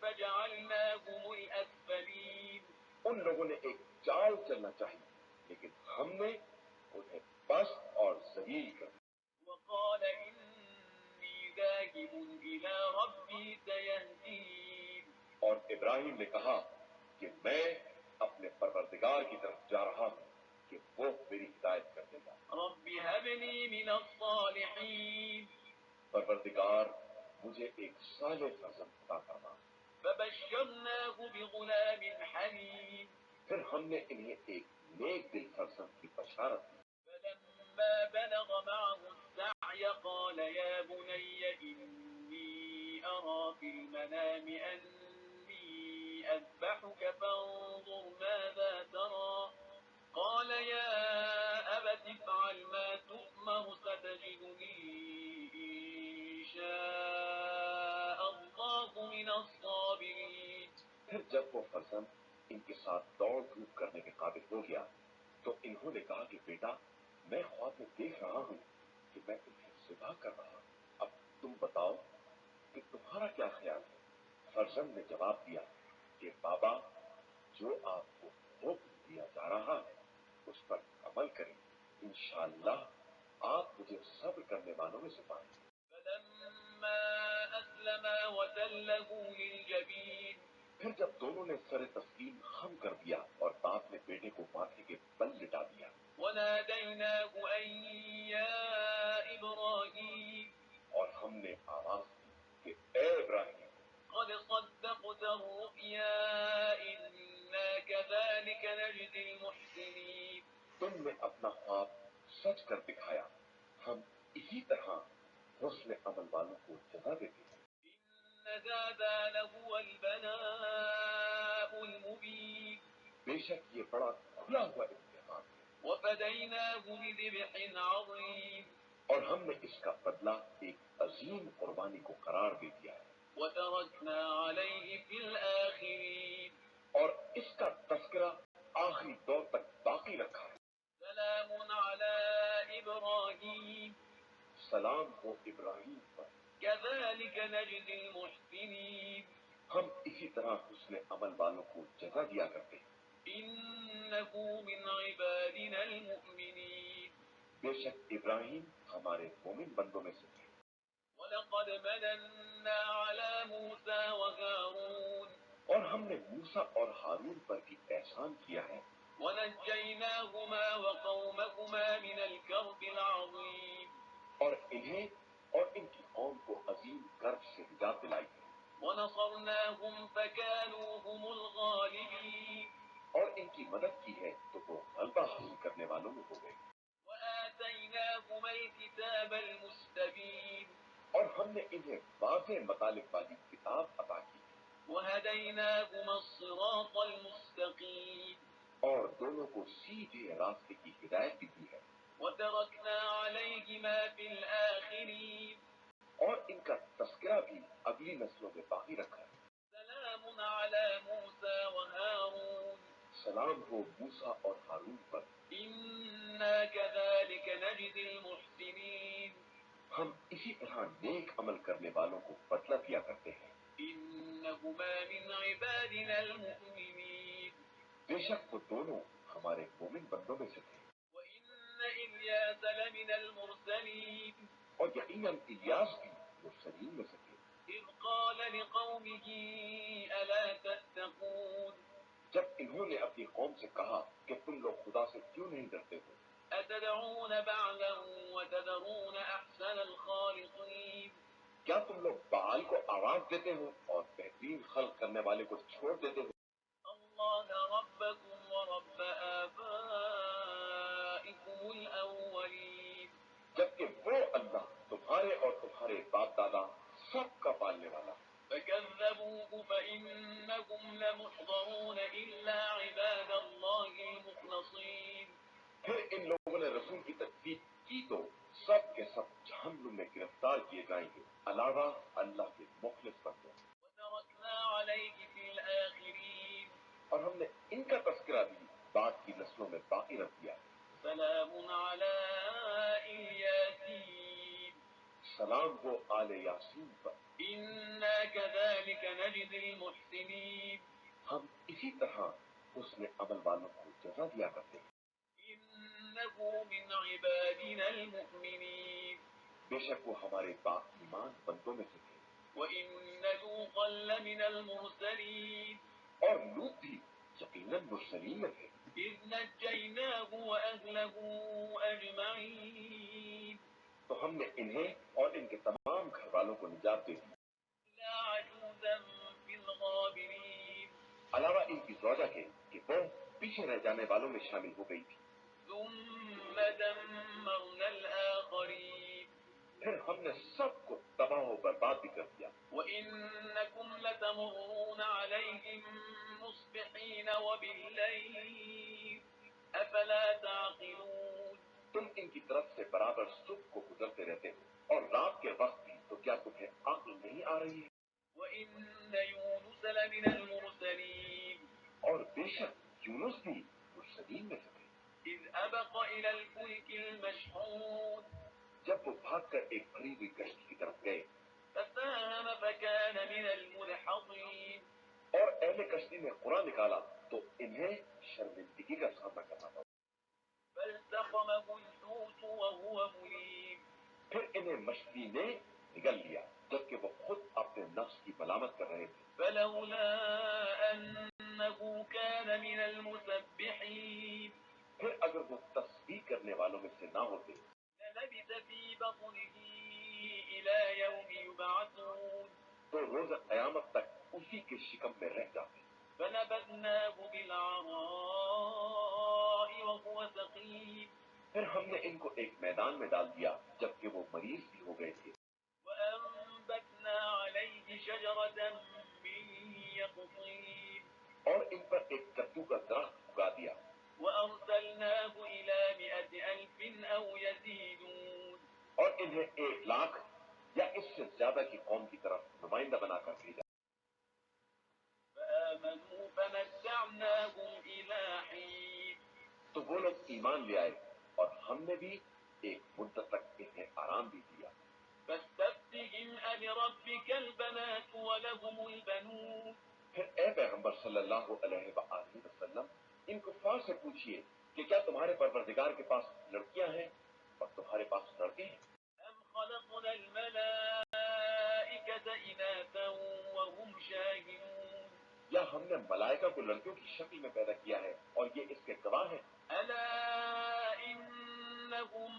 فجعلناهم الأسفلين. ان لوگوں نے ایک چال چلنا چاہیے لیکن ہم نے انہیں پست اور ذلیل کر دیا. وقال إني ذاهب إلى ربي سيهدين. اور ابراہیم نے کہا کہ میں اپنے پروردگار کی طرف جا رہا ہوں کہ وہ میری ہدایت کر دے گا. رب هب لي من الصالحين. پروردگار مجھے ایک صالح فرزند عطا فرما. فبشرناه بغلام حليم. پھر ہم نے انہیں ایک نیک دل فرزند کی بشارت دی. فلما بلغ معه السعي قال يا بني إني أرى في المنام أني أذبحك فانظر ماذا ترى. قال يا أبت افعل ما تؤمر ستجدني إن شاء الله من الصابرين. پھر جب وہ فرزند ان کے ساتھ دوڑ دھوپ کرنے کے قابل ہو گیا تو انہوں نے کہا کہ بیٹا میں خواب میں دیکھ رہا ہوں کہ میں تمہیں ذبح کر رہا ہوں. اب تم بتاؤ کہ تمہارا کیا خیال ہے؟ فرزند نے جواب دیا کہ بابا جو آپ کو حکم دیا جا رہا ہے اس پر عمل کریں. انشاءاللہ آپ مجھے صبر کرنے والوں میں سے پائیں گے. فلما أسلما وتله للجبين. پھر جب دونوں نے سر تسلیم خم کر دیا اور باپ نے بیٹے کو ماتھے کے بل لٹا دیا. وناديناه أن يا إبراهيم. اور ہم نے آواز دی کہ اے ابراہیم قد صدقت الرؤيا إنا كذلك نجزي المحسنين. تم نے اپنا خواب سچ کر دکھایا. ہم اسی طرح حسن عمل والوں کو جزا دیتے ہیں. إن هذا لهو البلاء المبين. بے شک یہ بڑا کھلا ہوا امتحان ہے. وفديناه بذبح عظيم. اور ہم نے اس کا بدلہ ایک عظیم قربانی کو قرار دے دیا ہے. وتركنا عليه في الآخرين. اور اس کا تذکرہ آخری دور تک باقی رکھا ہے. سلام على إبراهيم. سلام ہو ابراہیم پر. كذلك نجزي المحسنين. ہم اسی طرح حسن عمل والوں کو جزا دیا کرتے ہیں. إنه من عبادنا المؤمنين. بے شک ابراہیم ہمارے مومن بندوں میں سے تھے. وَلَقَدْ مَنَنَّا عَلَى مُوسَى وَهَارُونَ اور ہم نے موسیٰ اور ہارون پر بھی احسان کیا ہے. وَنَجَّيْنَاهُمَا وَقَوْمَهُمَا مِنَ الْكَرْبِ الْعَظِيمِ اور انہیں اور ان کی قوم کو عظیم کرب سے نجات دلائی ہے. وَنَصَرْنَاهُمْ فَكَانُوا هُمُ الْغَالِبِينَ اور ان کی مدد کی ہے تو وہ غلبہ حاصل کرنے والوں میں ہو گئے. وَآتَيْنَاهُمَا الْكِتَابَ الْمُسْتَبِينَ اور ہم نے انہیں واضح مطالب والی کتاب عطا کی وَهَدَيْنَاهُمَا الصِّرَاطَ الْمُسْتَقِيمَ اور دونوں کو سیدھے راستے کی ہدایت بھی دی ہے. وَتَرَكْنَا عَلَيْهِمَا فِي الْآخِرِينَ اور ان کا تذکرہ بھی اگلی نسلوں میں باقی رکھا ہے. سَلَامٌ عَلَى مُوسَى وَهَارُونَ سلام ہو موسیٰ اور ہارون پر. إِنَّا كَذَلِكَ نَجْزِي الْمُحْسِنِينَ ہم اسی طرح نیک عمل کرنے والوں کو بدلہ دیا کرتے ہیں. إِنَّهُمَا مِنْ عِبَادِنَا الْمُؤْمِنِينَ بے شک وہ دونوں ہمارے مومن بندوں میں سے تھے. وَإِنَّ إِلْيَاسَ لَمِنَ الْمُرْسَلِينَ اور یقیناً الیاس بھی مرسلین میں سے تھے. إِذْ قَالَ لِقَوْمِهِ أَلَا تَتَّقُونَ جب انہوں نے اپنی قوم سے کہا کہ تم لوگ خدا سے کیوں نہیں ڈرتے ہو؟ أَتَدْعُونَ بَعْلًا وَتَذَرُونَ أَحْسَنَ الْخَالِقِينَ کیا تم لوگ بعال کو آواز دیتے ہو اور بہترین خلق کرنے والے کو چھوڑ دیتے ہو؟ اللَّهَ رَبَّكُمْ وَرَبَّ آبَائِكُمُ الْأَوَّلِينَ جبکہ وہ اللہ تمہارے اور تمہارے باپ دادا سب کا پالنے والا. فَكَذَّبُوهُ فَإِنَّكُمْ لَمُحْضَرُونَ إِلَّا عِبَادَ اللَّهِ الْمُخْلَصِينَ پھر ان لوگوں نے رسول کی تکذیب کی تو سب کے سب جہنم میں گرفتار کیے جائیں گے علاوہ اللہ کے مخلص بندوں. وَتَرَكْنَا عَلَيْهِ فِي الْآخِرِينَ اور ہم نے ان کا تذکرہ بھی بعد کی نسلوں میں باقی رکھ دیا. سَلَامٌ عَلَىٰ إِلْيَاسِينَ سلام ہو آل یاسین پر. إِنَّا كَذَلِكَ نَجْزِي الْمُحْسِنِينَ ہم اسی طرح حسن عمل والوں کو جزا دیا کرتے ہیں. إِنَّهُ مِنْ عِبَادِنَا الْمُؤْمِنِينَ بے شک وہ ہمارے با ایمان بندوں میں سے تھے. وَإِنَّ لُوطًا لَّمِنَ الْمُرْسَلِينَ اور لوط بھی یقیناً مرسلین میں تھے. إِذْ نَجَّيْنَاهُ وَأَهْلَهُ أَجْمَعِينَ تو ہم نے انہیں اور ان کے تمام گھر والوں کو نجات دے دی إِلَّا عَجُوزًا فِي الْغَابِرِينَ علاوہ ان کی زوجہ کے کہ وہ پیچھے رہ جانے والوں میں شامل ہو گئی تھی. ثُمَّ دَمَّرْنَا الْآخَرِينَ پھر ہم نے سب کو تباہ و برباد بھی کر دیا. وَإِنَّكُمْ لَتَمُرُّونَ عَلَيْهِم مُّصْبِحِينَ وَبِاللَّيْلِ أَفَلَا تَعْقِلُونَ تم ان کی طرف سے برابر صبح کو گزرتے رہتے ہو اور رات کے وقت بھی تو کیا تمہیں عقل نہیں آ رہی ہے؟ وَإِنَّ يُونُسَ لَمِنَ الْمُرْسَلِينَ اور بے شک یونس بھی مرسلین میں سے تھے. إِذْ أَبَقَ إِلَى الْفُلْكِ الْمَشْحُونِ جب وہ بھاگ کر ایک بھری ہوئی کشتی کی طرف گئے فَسَاهَمَ فَكَانَ مِنَ الْمُدْحَضِينَ اور اہل کشتی نے قرآن نکالا تو انہیں شرمندگی کا سامنا کرنا پڑا. فَالْتَقَمَهُ الْحُوتُ وَهُوَ مُلِيمٌ پھر انہیں مچھلی نے نگل لیا جبکہ وہ خود اپنے نفس کی ملامت کر رہے تھے. فَلَوْلَا أَنَّهُ كَانَ مِنَ الْمُسَبِّحِينَ پھر اگر وہ تسبیح کرنے والوں میں سے نہ ہوتے لَلَبِثَ فِي بَطْنِهِ إِلَى يَوْمِ يُبْعَثُونَ تو روز قیامت تک اسی کے شکم میں رہ جاتے. فَنَبَذْنَاهُ بِالْعَرَاءِ وَهُوَ سَقِيمٌ پھر ہم نے ان کو ایک میدان میں ڈال دیا جبکہ وہ مریض بھی ہو گئے تھے. وَأَنبَتْنَا عَلَيْهِ شَجَرَةً مِّن يَقْطِينٍ اور ان پر ایک کدو کا درخت اگا دیا. وَأَرْسَلْنَاهُ إِلَىٰ 100,000 أَوْ يَزِيدُونَ اور انہیں 1,00,000 یا اس سے زیادہ کی قوم کی طرف نمائندہ بنا کر بھیجا. فَآمَنُوا فَمَتَّعْنَاهُمْ إِلَىٰ حِينٍ تو وہ لوگ ایمان لے آئے اور ہم نے بھی ایک مدت تک انہیں آرام بھی دیا. فَاسْتَفْتِهِمْ أَلِرَبِّكَ الْبَنَاتُ وَلَهُمُ الْبَنُونَ پھر اے پیغمبر صلی اللہ علیہ وآلہ وسلم ان کفار سے پوچھئے کہ کیا تمہارے پروردگار کے پاس لڑکیاں ہیں اور تمہارے پاس لڑکے ہیں؟ أم خلقنا الملائكة إناثا وهم شاهدون یا ہم نے ملائکہ کو لڑکیوں کی شکل میں پیدا کیا ہے اور یہ اس کے گواہ ہیں؟ ألا إنهم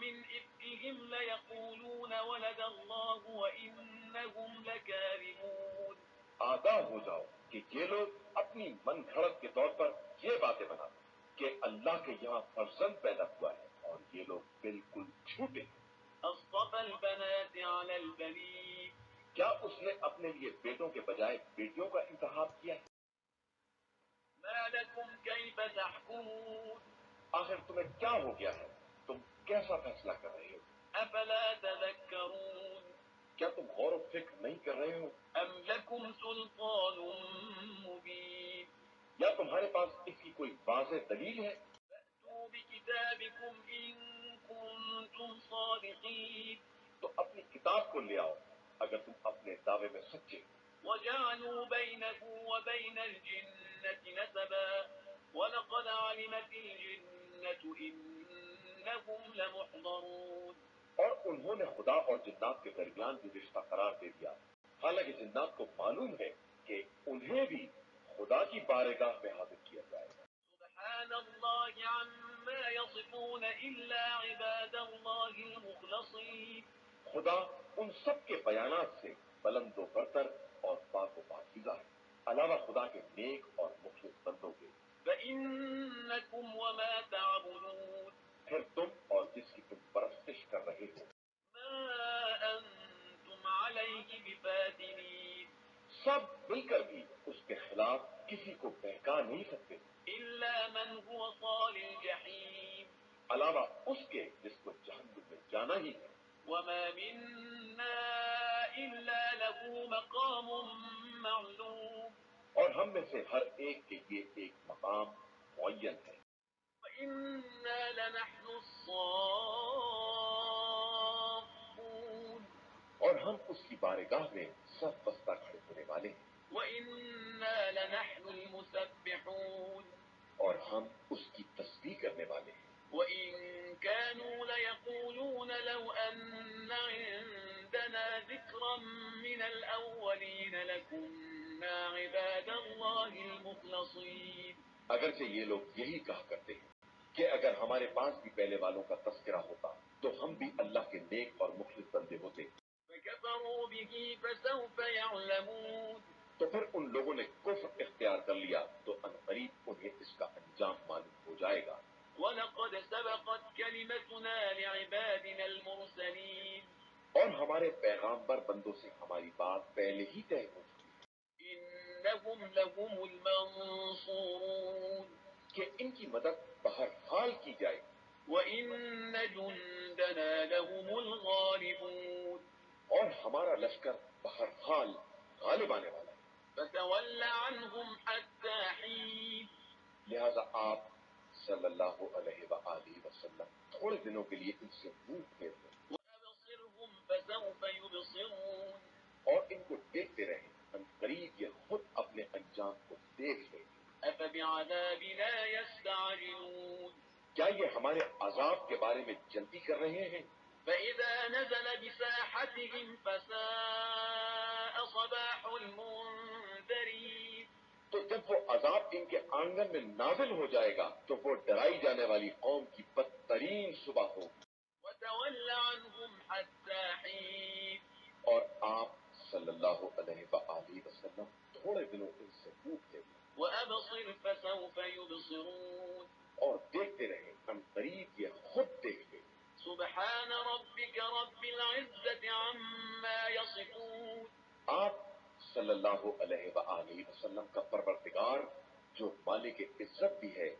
من إفكهم ليقولون ولد الله وإنهم لكاذبون آگاہ ہو جاؤ کہ یہ لوگ اپنی من گھڑت کے طور پر یہ باتیں بناتے ہیں کہ اللہ کے یہاں فرزند پیدا ہوا ہے، اور یہ لوگ بالکل جھوٹے ہیں۔ أصطفى البنات على البنين کیا اس نے اپنے لیے بیٹوں کے بجائے بیٹیوں کا انتخاب کیا ہے؟ ما لكم كيف تحكمون آخر تمہیں کیا ہو گیا ہے؟ تم کیسا فیصلہ کر رہے ہو؟ أفلا تذكرون کیا تم غور و فکر نہیں کر رہے ہو؟ أم لكم سلطان مبين یا تمہارے پاس اس کی کوئی واضح دلیل ہے؟ فأتوا بكتابكم إن كنتم صادقين تو اپنی کتاب کو لے آؤ اگر تم اپنے دعوے میں سچے ہو۔ وجعلوا بينه وبين الجنة نسبا ولقد علمت الجنة إنهم لمحضرون اور انہوں نے خدا اور جنات کے درمیان بھی رشتہ قرار دے دیا، حالانکہ جنات کو معلوم ہے کہ انہیں بھی خدا کی بارگاہ میں حاضر کیا جائے گا۔ سبحان الله عما يصفون إلا عباد الله المخلصين خدا ان سب کے بیانات سے بلند و برتر اور پاک و پاکیزہ ہے، علاوہ خدا کے نیک اور مخلص بندوں کے۔ فإنكم وما تعبدون پھر تم اور جس کی تم پرستش کر رہے ہو ما أنتم عليه بفاتنين سب مل کر بھی اس کے خلاف کسی کو بہکا نہیں سکتے، إلا من هو صال الجحيم علاوہ اس کے جس کو جہنم میں جانا ہی ہے۔ وما منا إلا له مقام معلوم اور ہم میں سے ہر ایک کے لیے ایک مقام معین ہے، وإنا لنحن الصافون اور ہم اس کی بارگاہ میں سب بستہ کھڑے ہونے والے ہیں، وإنا لنحن المسبحون اور ہم اس کی تسبیح کرنے والے ہیں۔ وإن كانوا ليقولون لو أن عندنا ذكرا من الأولين لكنا عباد الله المخلصين اگرچہ یہ لوگ یہی کہا کرتے ہیں کہ اگر ہمارے پاس بھی پہلے والوں کا تذکرہ ہوتا تو ہم بھی اللہ کے نیک اور مخلص بندے ہوتے۔ فكفروا به فسوف يعلمون تو پھر ان لوگوں نے کفر اختیار کر لیا تو عنقریب انہیں اس کا انجام معلوم ہو جائے گا۔ ولقد سبقت كلمتنا لعبادنا المرسلين اور ہمارے پیغامبر بندوں سے ہماری بات پہلے ہی طے ہو چکی إنهم لهم المنصورون کہ ان کی مدد بہرحال کی جائے گی، وإن جندنا لهم الغالبون اور ہمارا لشکر بہرحال غالب آنے والا ہے۔ فتول عنهم حتى حين لہذا آپ صلی اللہ علیہ وآلہ وسلم تھوڑے دنوں کے لیے ان سے منہ پھیر لیں وأبصرهم فسوف يبصرون اور ان کو دیکھتے رہیں، عنقریب یہ خود اپنے انجام کو دیکھ لیں گے۔ أفبعذابنا يستعجلون کیا یہ ہمارے عذاب کے بارے میں جلدی کر رہے ہیں؟ فإذا نزل بساحتهم فساء صباح المنذرين تو جب وہ عذاب ان کے آنگن میں نازل ہو جائے گا تو وہ ڈرائی جانے والی قوم کی بدترین صبح ہوگی۔ وتول عنهم حتى حين اور آپ صلی اللہ علیہ وآلہ وسلم تھوڑے دنوں ان سے منہ پھیر لیں وأبصر فسوف يبصرون اور دیکھتے رہیں، عنقریب یہ خود دیکھ لیں۔ سبحان ربك رب العزة عما يصفون آپ صلی اللہ علیہ وآلہ وسلم کا پروردگار جو مالک عزت بھی ہے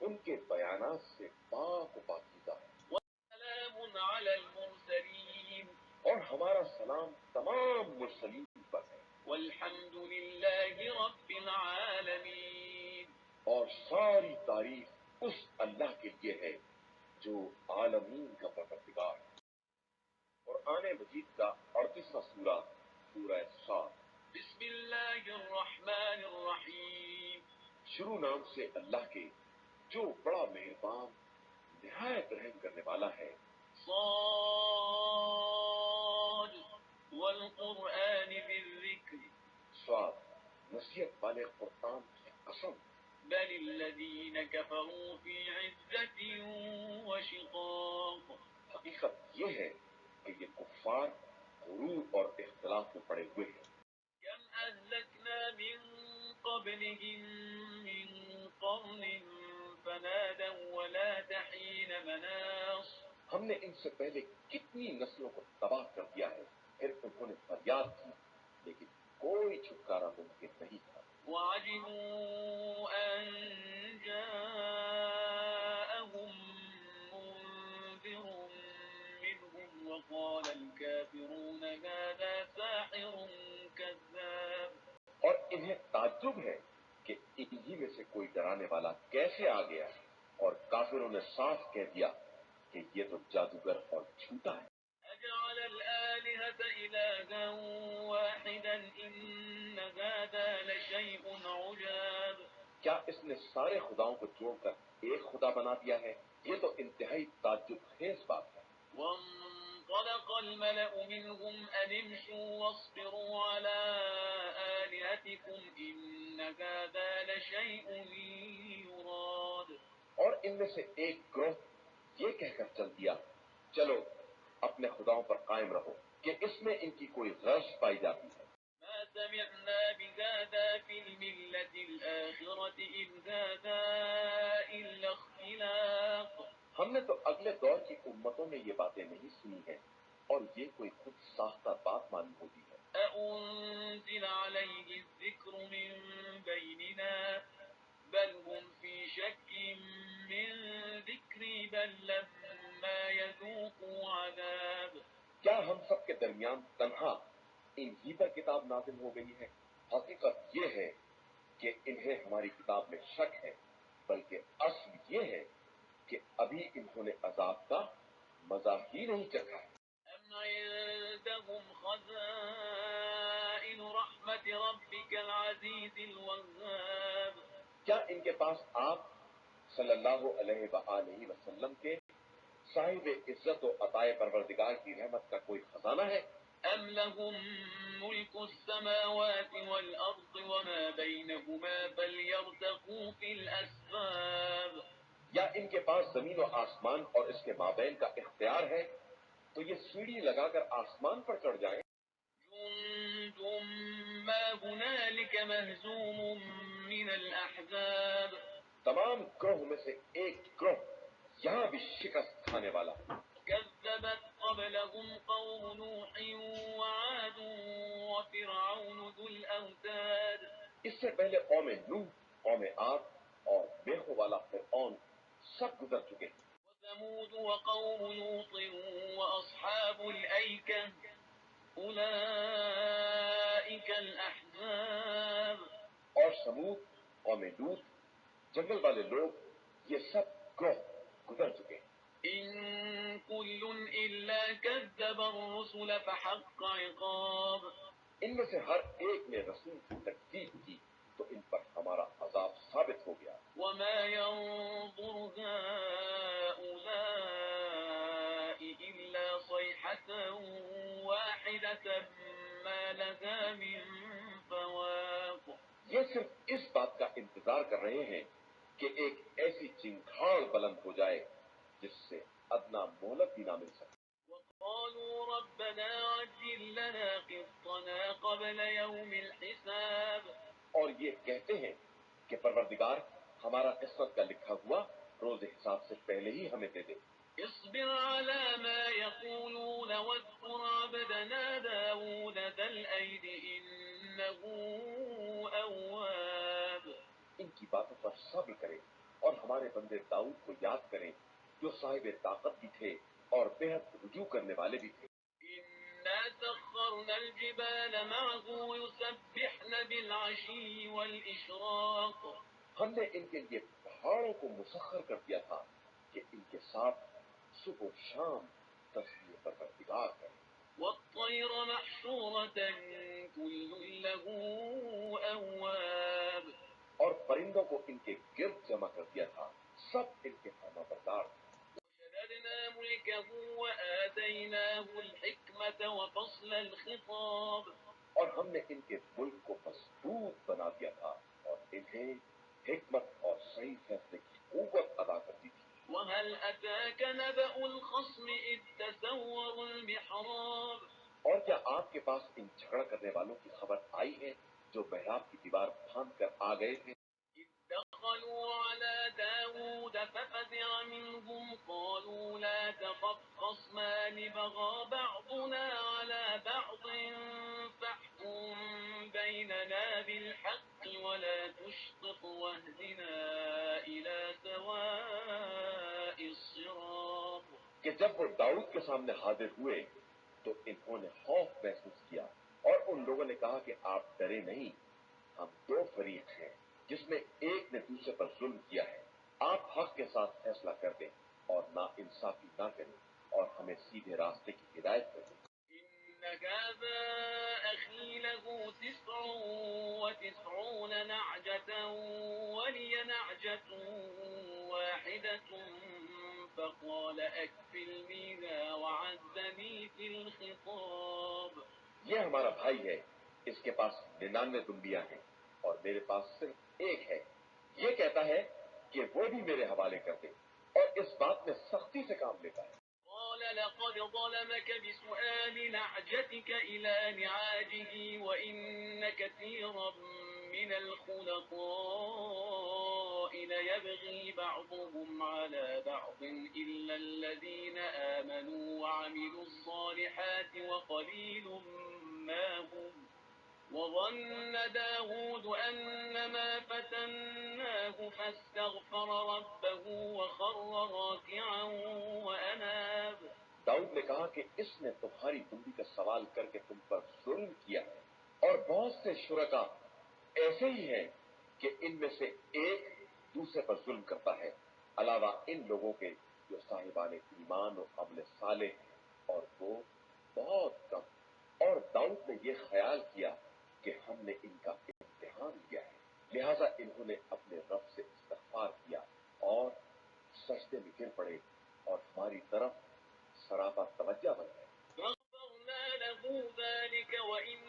ان کے بیانات سے پاک و پاکیزہ ہے، وسلام على المرسلين اور ہمارا سلام تمام مرسلین پر ہے، والحمد لله رب العالمين اور ساری تعریف اس اللہ کے لیے ہے جو عالمین کا پروردگار ہے۔ قرآن مجید کا 38واں سورہ سورہ صاد۔ بسم الله الرحمن الرحيم شروع نام سے اللہ کے جو بڑا مہربان نہایت رحم کرنے والا ہے۔ صاد والقرآن ذي الذكر صاد نصیحت والے قرآن کی قسم بل الذين كفروا في عزة وشقاق حقیقت یہ ہے کہ یہ کفار غرور اور اختلاف میں پڑے ہوئے ہیں. كم أهلكنا من قبلهم من قرن فنادوا ولا تحين مناص ہم نے ان سے پہلے کتنی نسلوں کو تباہ کر دیا ہے، پھر انہوں نے فریاد کی لیکن کوئی چھٹکارا ممکن نہیں تھا. وعجبوا أن جاءهم منذر منهم وقال الكافرون هذا ساحر كذاب اور انہیں تعجب ہے کہ انہی میں سے کوئی ڈرانے والا کیسے آ گیا، اور کافروں نے صاف کہہ دیا کہ یہ تو جادوگر اور جھوٹا ہے. أجعل الآلهة إلها واحدا إن هذا لشيء عجاب کیا اس نے سارے خداؤں کو جوڑ کر ایک خدا بنا دیا ہے؟ یہ تو انتہائی تعجب خیز بات ہے. وانطلق الملأ منهم أن امشوا واصبروا على آلهتكم إن هذا لشيء يراد اور ان میں سے ایک گروہ یہ کہہ کر چل دیا، چلو اپنے خداؤں پر قائم رہو کہ اس میں ان کی کوئی غرض پائی جاتی ہے. ما سمعنا بهذا في الملة الآخرة إن هذا إلا اختلاق ہم نے تو اگلے دور کی امتوں میں یہ باتیں نہیں سنی ہیں اور یہ کوئی خود ساختہ بات معلوم ہوتی ہے. أأنزل عليه الذكر من بيننا بل هم في شك من ذكري بل لما يذوقوا عذاب کیا ہم سب کے درمیان تنہا انہی پر کتاب نازل ہو گئی ہے؟ حقیقت یہ ہے کہ انہیں ہماری کتاب میں شک ہے، بلکہ اصل یہ ہے کہ ابھی انہوں نے عذاب کا مزہ ہی نہیں چکھا ہے. أم عندهم خزائن رحمة ربك العزيز الوهاب کیا ان کے پاس آپ صلی اللہ علیہ وآلہ وسلم کے صاحب عزت و عطائے پروردگار کی رحمت کا کوئی خزانہ ہے؟ أم لهم ملك السماوات والأرض وما بينهما فليرتقوا في الأسباب یا ان کے پاس زمین و آسمان اور اس کے مابین کا اختیار ہے تو یہ سیڑھی لگا کر آسمان پر چڑھ جائیں. جند ما هنالك مهزوم من الأحزاب تمام گروہ میں سے ایک گروہ یہاں بھی شکست کھانے والا ہے. كذبت قبلهم قوم نوح وعاد وفرعون ذو الأوتاد اس سے پہلے قوم نوح، قوم عاد اور میخوں والا فرعون سب گزر چکے ہیں. وثمود وقوم لوط وأصحاب الأيكة أولئك الأحزاب اور سمود، قوم لوط، جنگل والے لوگ، یہ سب گروہ گزر چکے ہیں. إن كل إلا كذب الرسل فحق عقاب ان میں سے ہر ایک نے رسول کی تکذیب کی تو ان پر ہمارا عذاب ثابت ہو گیا. وما ينظر هؤلاء إلا صيحة واحدة ما لها من فواق یہ صرف اس بات کا انتظار کر رہے ہیں کہ ایک ایسی چنگھاڑ بلند ہو جائے جس سے ادنا مہلت بھی نہ مل سکے. وقالوا ربنا عجل لنا قسطنا قبل يوم الحساب اور یہ کہتے ہیں کہ پروردگار ہمارا قسمت کا لکھا ہوا روز حساب سے پہلے ہی ہمیں دے دے. اصبر على ما يقولون واذكر عبدنا داود ذا الأيد إنه أواب ان کی باتوں پر صبر کریں اور ہمارے بندے داؤد کو یاد کریں جو صاحب طاقت بھی تھے اور بہت رجوع کرنے والے بھی تھے. إنا سخرنا الجبال معه يسبحن بالعشي والإشراق ہم نے ان کے لیے پہاڑوں کو مسخر کر دیا تھا کہ ان کے ساتھ صبح و شام تسبیح پروردگار کریں. والطير محشورة كل له أواب اور پرندوں کو ان کے گرد جمع کر دیا تھا، سب ان کے فرما بردار تھے. وشددنا ونحركه وآتيناه الحكمة وفصل الخطاب اور ہم نے ان کے ملک کو مضبوط بنا دیا تھا اور انہیں حکمت اور صحیح فیصلے کی قوت ادا کر دی تھی. وهل أتاك نبأ الخصم إذ تسوروا المحراب اور کیا آپ کے پاس ان جھگڑا کرنے والوں کی خبر آئی ہے جو محراب کی دیوار پھاند کر آ گئے تھے؟ إذ دخلوا على داود ففزع منهم قالوا لا تخف خصمان بغى بعضنا على بعض فاحكم بيننا بالحق ولا تشطط واهدنا إلى سواء الصراط کہ جب وہ داؤد کے سامنے حاضر ہوئے تو انہوں نے خوف محسوس کیا اور ان لوگوں نے کہا کہ آپ ڈرے نہیں، ہم دو فریق ہیں جس میں ایک نے دوسرے پر ظلم کیا ہے، آپ حق کے ساتھ فیصلہ کر دیں اور نا انصافی نہ کریں اور ہمیں سیدھے راستے کی ہدایت کر دیں. إن هذا أخي له 99 نعجة ولي نعجة واحدة فقال أكفلنيها وعزني في الخطاب یہ ہمارا بھائی ہے، اس کے پاس 99 دمبیاں ہیں اور میرے پاس صرف ایک ہے. یہ کہتا ہے کہ وہ بھی میرے حوالے کر دے اور اس بات میں سختی سے کام لیتا ہے. قال لقد ظلمك بسؤال نعجتك إلى نعاجه وإن كثيرا من الخلطاء ليبغي بعضهم على بعض إلا الذين آمنوا وعملوا الصالحات وقليل ما هم وظن داود أنما فتناه فاستغفر ربه وخر راكعا وأناب. داؤد نے کہا کہ اس نے تمہاری دمبی کا سوال کر کے تم پر ظلم کیا ہے اور بہت سے شرکا ایسے ہی ہیں کہ ان میں سے ایک دوسرے پر ظلم کرتا ہے علاوہ ان لوگوں کے جو صاحبان ایمان و عمل صالح ہیں اور وہ بہت کم. اور داؤد نے یہ خیال کیا کہ ہم نے ان کا امتحان لیا ہے لہذا انہوں نے اپنے رب سے استغفار کیا اور سجدے میں گر پڑے اور ہماری طرف سراپا توجہ بن گئے. فغفرنا له ذلك وإن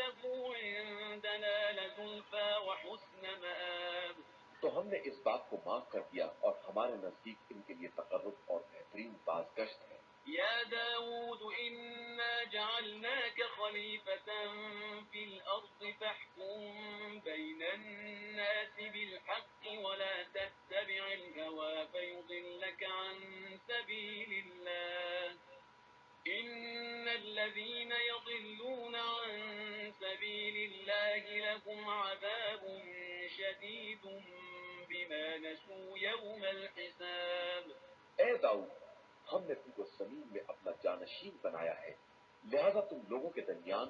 له عندنا لزلفى وحسن مآب. تو ہم نے اس بات کو معاف کر دیا اور ہمارے نزدیک ان کے لیے تقرب اور بہترین بازگشت ہے. يا داود إنا جعلناك خليفة في الأرض فاحكم بين الناس بالحق ولا تتبع الهوى فيضلك عن سبيل الله إن الذين يضلون عن سبيل الله لهم عذاب شديد بما نسوا يوم الحساب. اے داؤد، ہم نے تم کو زمین میں اپنا جانشین بنایا ہے لہذا تم لوگوں کے درمیان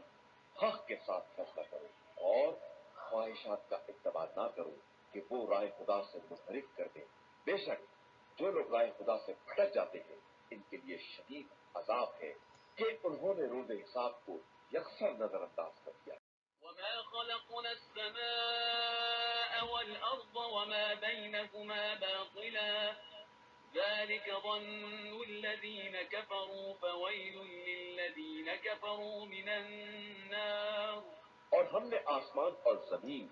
حق کے ساتھ فیصلہ کرو اور خواہشات کا اتباع نہ کرو کہ وہ رائے خدا سے منحرف کر دیں. بے شک جو لوگ رائے خدا سے بھٹک جاتے ہیں ان کے لیے شدید عذاب ہے کہ انہوں نے روز حساب کو یکسر نظر انداز کر دیا. وما خلقنا السماء والأرض وما بينهما باطلا ذلك ظن الذين كفروا فويل للذين كفروا من النار. اور ہم نے آسمان اور زمین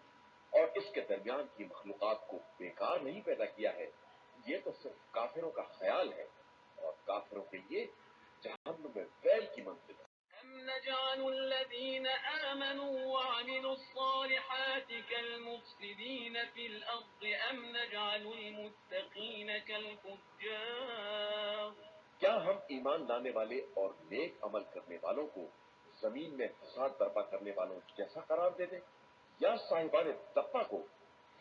اور اس کے درمیان کی مخلوقات کو بیکار نہیں پیدا کیا ہے، یہ تو صرف کافروں کا خیال ہے اور کافروں کے لیے جہنم میں ویل کی منزل ہے. أم نجعل الذين آمنوا وعملوا الصالحات كالمفسدين في الأرض أم نجعل المتقين كالفجار. کیا ہم ایمان لانے والے اور نیک عمل کرنے والوں کو زمین میں فساد برپا کرنے والوں جیسا قرار دے دیں یا صاحبان تقویٰ کو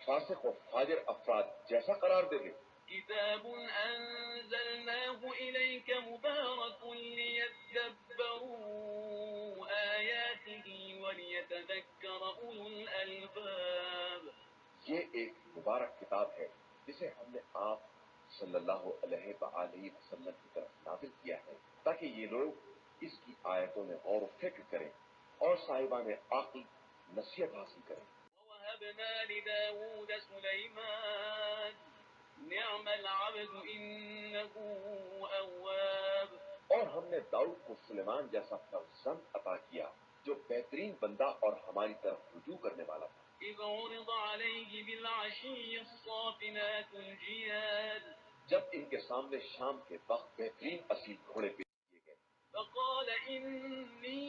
فاسق و فاجر افراد جیسا قرار دے دیں؟ كتاب أنزلناه إليك مبارك ليدبروا آياته وليتذكر أولو الألباب. یہ ایک مبارک کتاب ہے جسے ہم نے آپ صلی اللہ علیہ وآلہ وسلم کی طرف نازل کیا ہے تاکہ یہ لوگ اس کی آیتوں میں غور و فکر کریں اور صاحبان عقل نصیحت حاصل کریں. ووهبنا لداود سليمان نعم العبد إنه أواب. اور ہم نے داؤد کو سلیمان جیسا فرزند عطا کیا جو بہترین بندہ اور ہماری طرف رجوع کرنے والا تھا. إذ عرض عليه بالعشي الصافنات الجياد. جب ان کے سامنے شام کے وقت بہترین اصیل گھوڑے پیش کیے گئے. فقال إني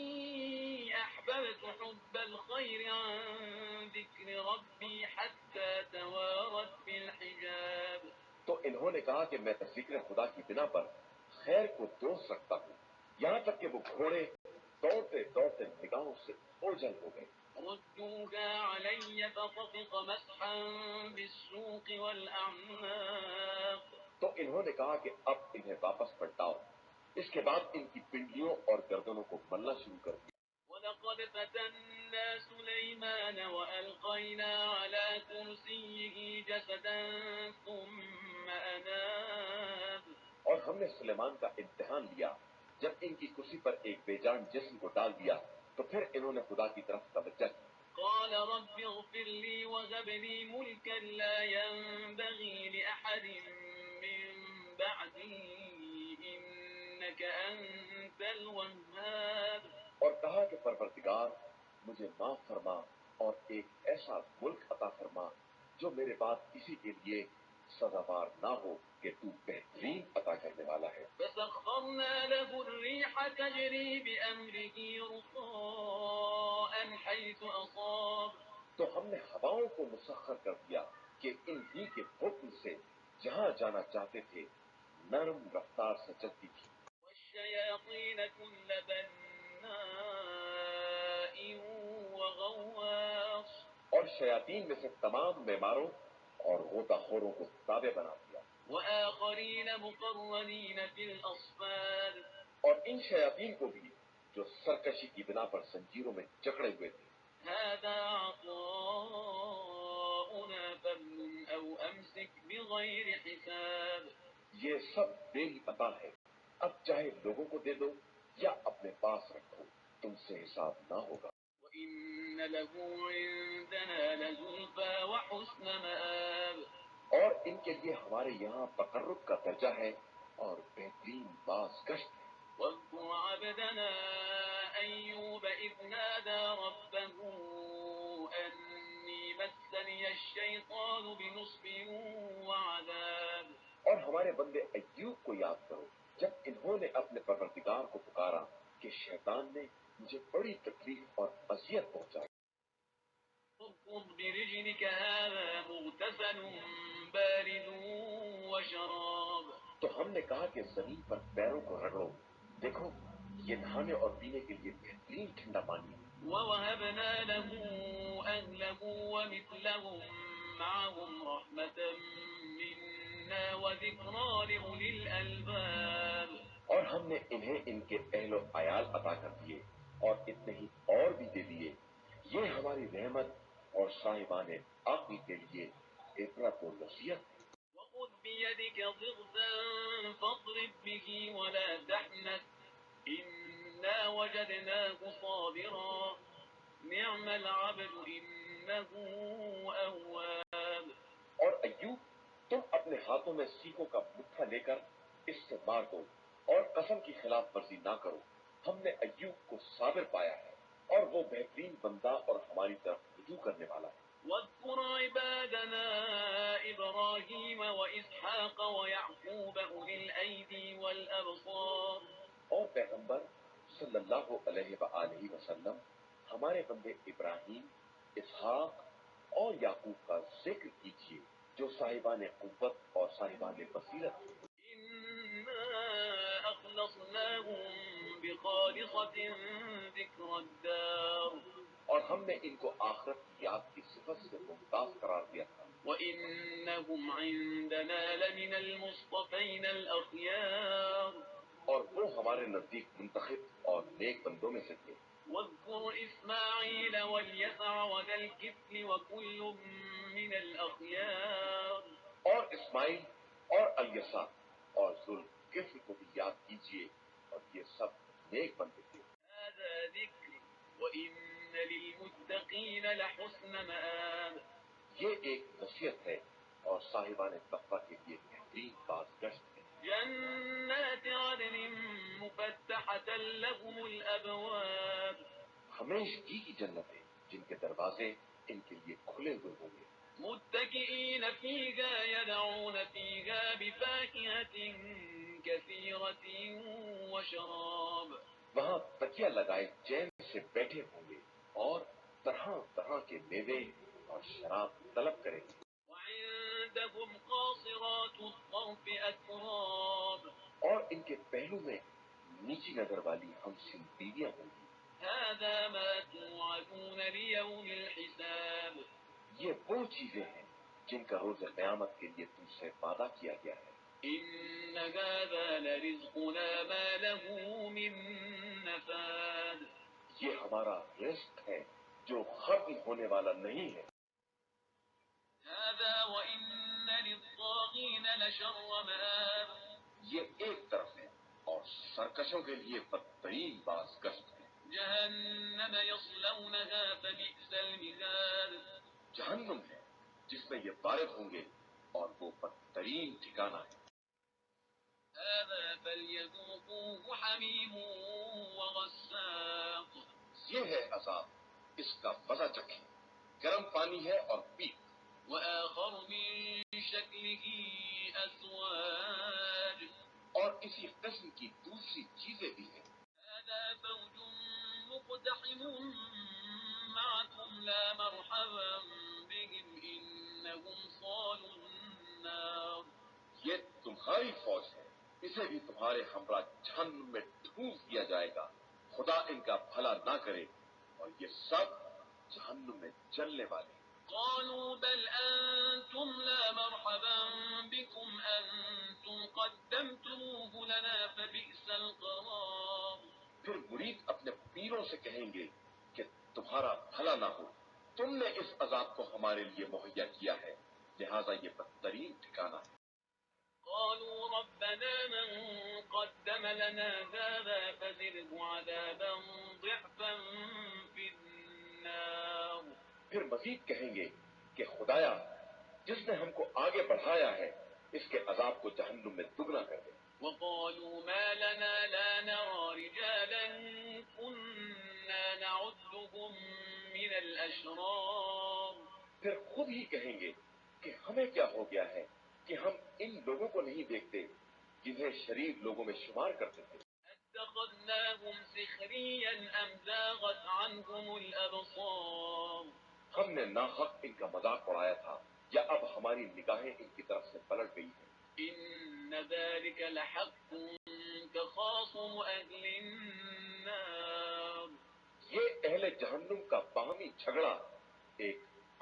أحببت حب الخير عن ذكر ربي حتى توارت بالحجاب. تو انہوں نے کہا کہ میں ذکر خدا کی بنا پر خیر کو دوست رکھتا ہوں، یہاں تک کہ وہ گھوڑے دوڑتے دوڑتے نگاہوں سے اوجھل ہو گئے. ردوها علي فطفق مسحا بالسوق والأعناق. تو انہوں نے کہا کہ اب انہیں واپس پلٹاؤ. اس کے بعد ان کی پنڈلیوں اور گردنوں کو ملنا شروع کر دیا. وَلَقَدْ فَتَنَّا سُلَيْمَانَ وَأَلْقَيْنَا عَلَى كُرْسِيِّهِ جَسَدًا ثُمَّ أَنَابَ. اور ہم نے سلیمان کا امتحان لیا. جب ان کی کرسی پر ایک بے جان جسم کو ڈال دیا تو پھر انہوں نے خدا کی طرف توجہ کی. قال رب اغفر لي وهب لي ملكا لا ينبغي لأحد من بعدي إنك أنت الوهاب. اور کہا کہ پروردگار مجھے معاف فرما اور ایک ایسا ملک عطا فرما جو میرے بعد کسی کے لیے سزاوار نہ ہو کہ تو بہترین عطا کرنے والا ہے. فسخرنا له الريح تجري بأمره رخاء حيث أصاب. تو ہم نے ہواؤں کو مسخر کر دیا کہ انہی کے حکم سے جہاں جانا چاہتے تھے نرم رفتار سے چلتی تھی. والشياطين كل بناء وغواص. اور شیاطین میں سے تمام بیماروں اور غوطہ خوروں کو تابع بنا دیا. وآخرين مقرنين في الأصفاد. اور ان شیاطین کو بھی جو سرکشی کی بنا پر زنجیروں میں جکڑے ہوئے تھے. هذا عطاؤنا فامنن أو أمسك بغير حساب. یہ سب میری عطا ہے، اب چاہے لوگوں کو دے دو یا اپنے پاس رکھو، تم سے حساب نہ ہوگا. وإن له عندنا لزلفى وحسن مآب. اور ان کے لیے ہمارے یہاں تقرب کا درجہ ہے اور بہترین باز گشت ہے. واذكر عبدنا أيوب إذ نادى ربه أني مسني الشيطان بنصب وعذاب. اور ہمارے بندے ایوب کو یاد کرو جب انہوں نے اپنے پروردگار کو پکارا کہ شیطان نے مجھے بڑی تکلیف اور اذیت پہنچائی. اركض برجلك هذا مغتسل بارد وشراب. تو ہم نے کہا کہ زمین پر پیروں کو رگڑو، دیکھو یہ نہانے اور پینے کے لیے بہترین ٹھنڈا پانی ہے. ووهبنا له أهله ومثلهم معهم رحمة منا وذكرى لأولي الألباب. اور ہم نے انہیں ان کے اہل و عیال عطا کر دیے اور اتنے ہی اور بھی دے دیے. یہ ہماری رحمت اور صاحبان عقل کے لیے عبرت و نصیحت ہے. وخذ بيدك ضغثا فاضرب به ولا تحنث إنا وجدناه صابرا نعم العبد إنه أواب. اور ایوب تم اپنے ہاتھوں میں سیخوں کا مٹھا لے کر اس سے مار دو اور قسم کی خلاف ورزی نہ کرو، ہم نے ایوب کو صابر پایا ہے اور وہ بہترین بندہ اور ہماری طرف رجوع کرنے والا ہے. واذكر عبادنا إبراهيم وإسحاق ويعقوب أولي الأيدي والأبصار. اور پیغمبر صلی اللہ علیہ وآلہ وسلم ہمارے بندے ابراہیم، اسحاق اور یعقوب کا ذکر کیجیے جو صاحبان قوت اور صاحبان بصیرت تھے. إنا أخلصناهم بخالصة ذكر الدار. اور ہم نے ان کو آخرت کی یاد کی صفت سے ممتاز قرار دیا تھا. وإنهم عندنا لمن المصطفين الأخيار. اور وہ ہمارے نزدیک منتخب اور نیک بندوں میں سے تھے. واذكر إسماعيل واليسع وذا الكفل وكل من الأخيار. اور اسماعیل اور الیسع اور ذوالکفل کو بھی یاد کیجیے اور یہ سب نیک بندے تھے. هذا ذكر وإن للمتقين لحسن مآب. یہ ایک نصیحت ہے اور صاحبان تقویٰ کے لیے بہترین بازگشت ہے۔ جنات عدن مفتحة لهم الأبواب ہمیشگی کی جنتیں جن کے دروازے ان کے لیے کھلے ہوئے ہوں گے۔ متكئين فيها يدعون فيها بفاكهة كثيرة وشراب وہاں تکیہ لگائے چین سے بیٹھے ہوں گے اور طرح طرح کے میوے اور شراب طلب کریں گے۔ وعندهم قاصرات الطرف أتراب اور ان کے پہلو میں نیچی نظر والی ہمسن بیویاں ہوں گی۔ هذا ما توعدون ليوم الحساب یہ وہ چیزیں ہیں جن کا روز قیامت کے لیے تم سے وعدہ کیا گیا ہے۔ إن هذا لرزقنا ما له من نفاد یہ ہمارا رزق ہے جو ختم ہونے والا نہیں ہے۔ هذا وإن للطاغين لشر مآب یہ ایک طرف ہے اور سرکشوں کے لیے بدترین بازگشت ہے۔ جهنم يصلونها فبئس المهاد جہنم ہے جس میں یہ وارد ہوں گے اور وہ بدترین ٹھکانہ ہے۔ هذا فليذوقوه حميم وغساق یہ ہے عذاب، اس کا مزہ چکھیں، گرم پانی ہے اور پیپ۔ وآخر من شكله أزواج اور اسی قسم کی دوسری چیزیں بھی ہیں۔ هذا فوج مقتحم معكم لا مرحبا بهم إنهم صالوا النار یہ تمہاری فوج ہے، اسے بھی تمہارے ہمراہ جہنم میں ڈھونس دیا جائے گا، خدا ان کا بھلا نہ کرے، اور یہ سب جہنم میں جلنے والے ہیں۔ قالوا بل أنتم لا مرحبا بكم أنتم قدمتموه لنا فبئس القرار پھر مرید اپنے پیروں سے کہیں گے کہ تمہارا بھلا نہ ہو، تم نے اس عذاب کو ہمارے لیے مہیا کیا ہے، لہذا یہ بدترین ٹھکانہ ہے۔ قالوا ربنا من قدم لنا هذا فزده عذابا ضعفا في النار پھر مزید کہیں گے کہ خدایا جس نے ہم کو آگے بڑھایا ہے اس کے عذاب کو جہنم میں دگنا کر دے۔ وقالوا ما لنا لا نرى رجالا كنا نعدهم من الأشرار پھر خود ہی کہیں گے کہ ہمیں کیا ہو گیا ہے کہ ہم ان لوگوں کو نہیں دیکھتے جنہیں شریر لوگوں میں شمار کرتے تھے۔ اتخذناهم سخريا أم زاغت عنهم الأبصار ہم نے ناحق ان کا مذاق اڑایا تھا یا اب ہماری نگاہیں ان کی طرف سے پلٹ گئی ہیں۔ إن ذلك لحق تخاصم أهل النار یہ اہل جہنم کا باہمی جھگڑا ایک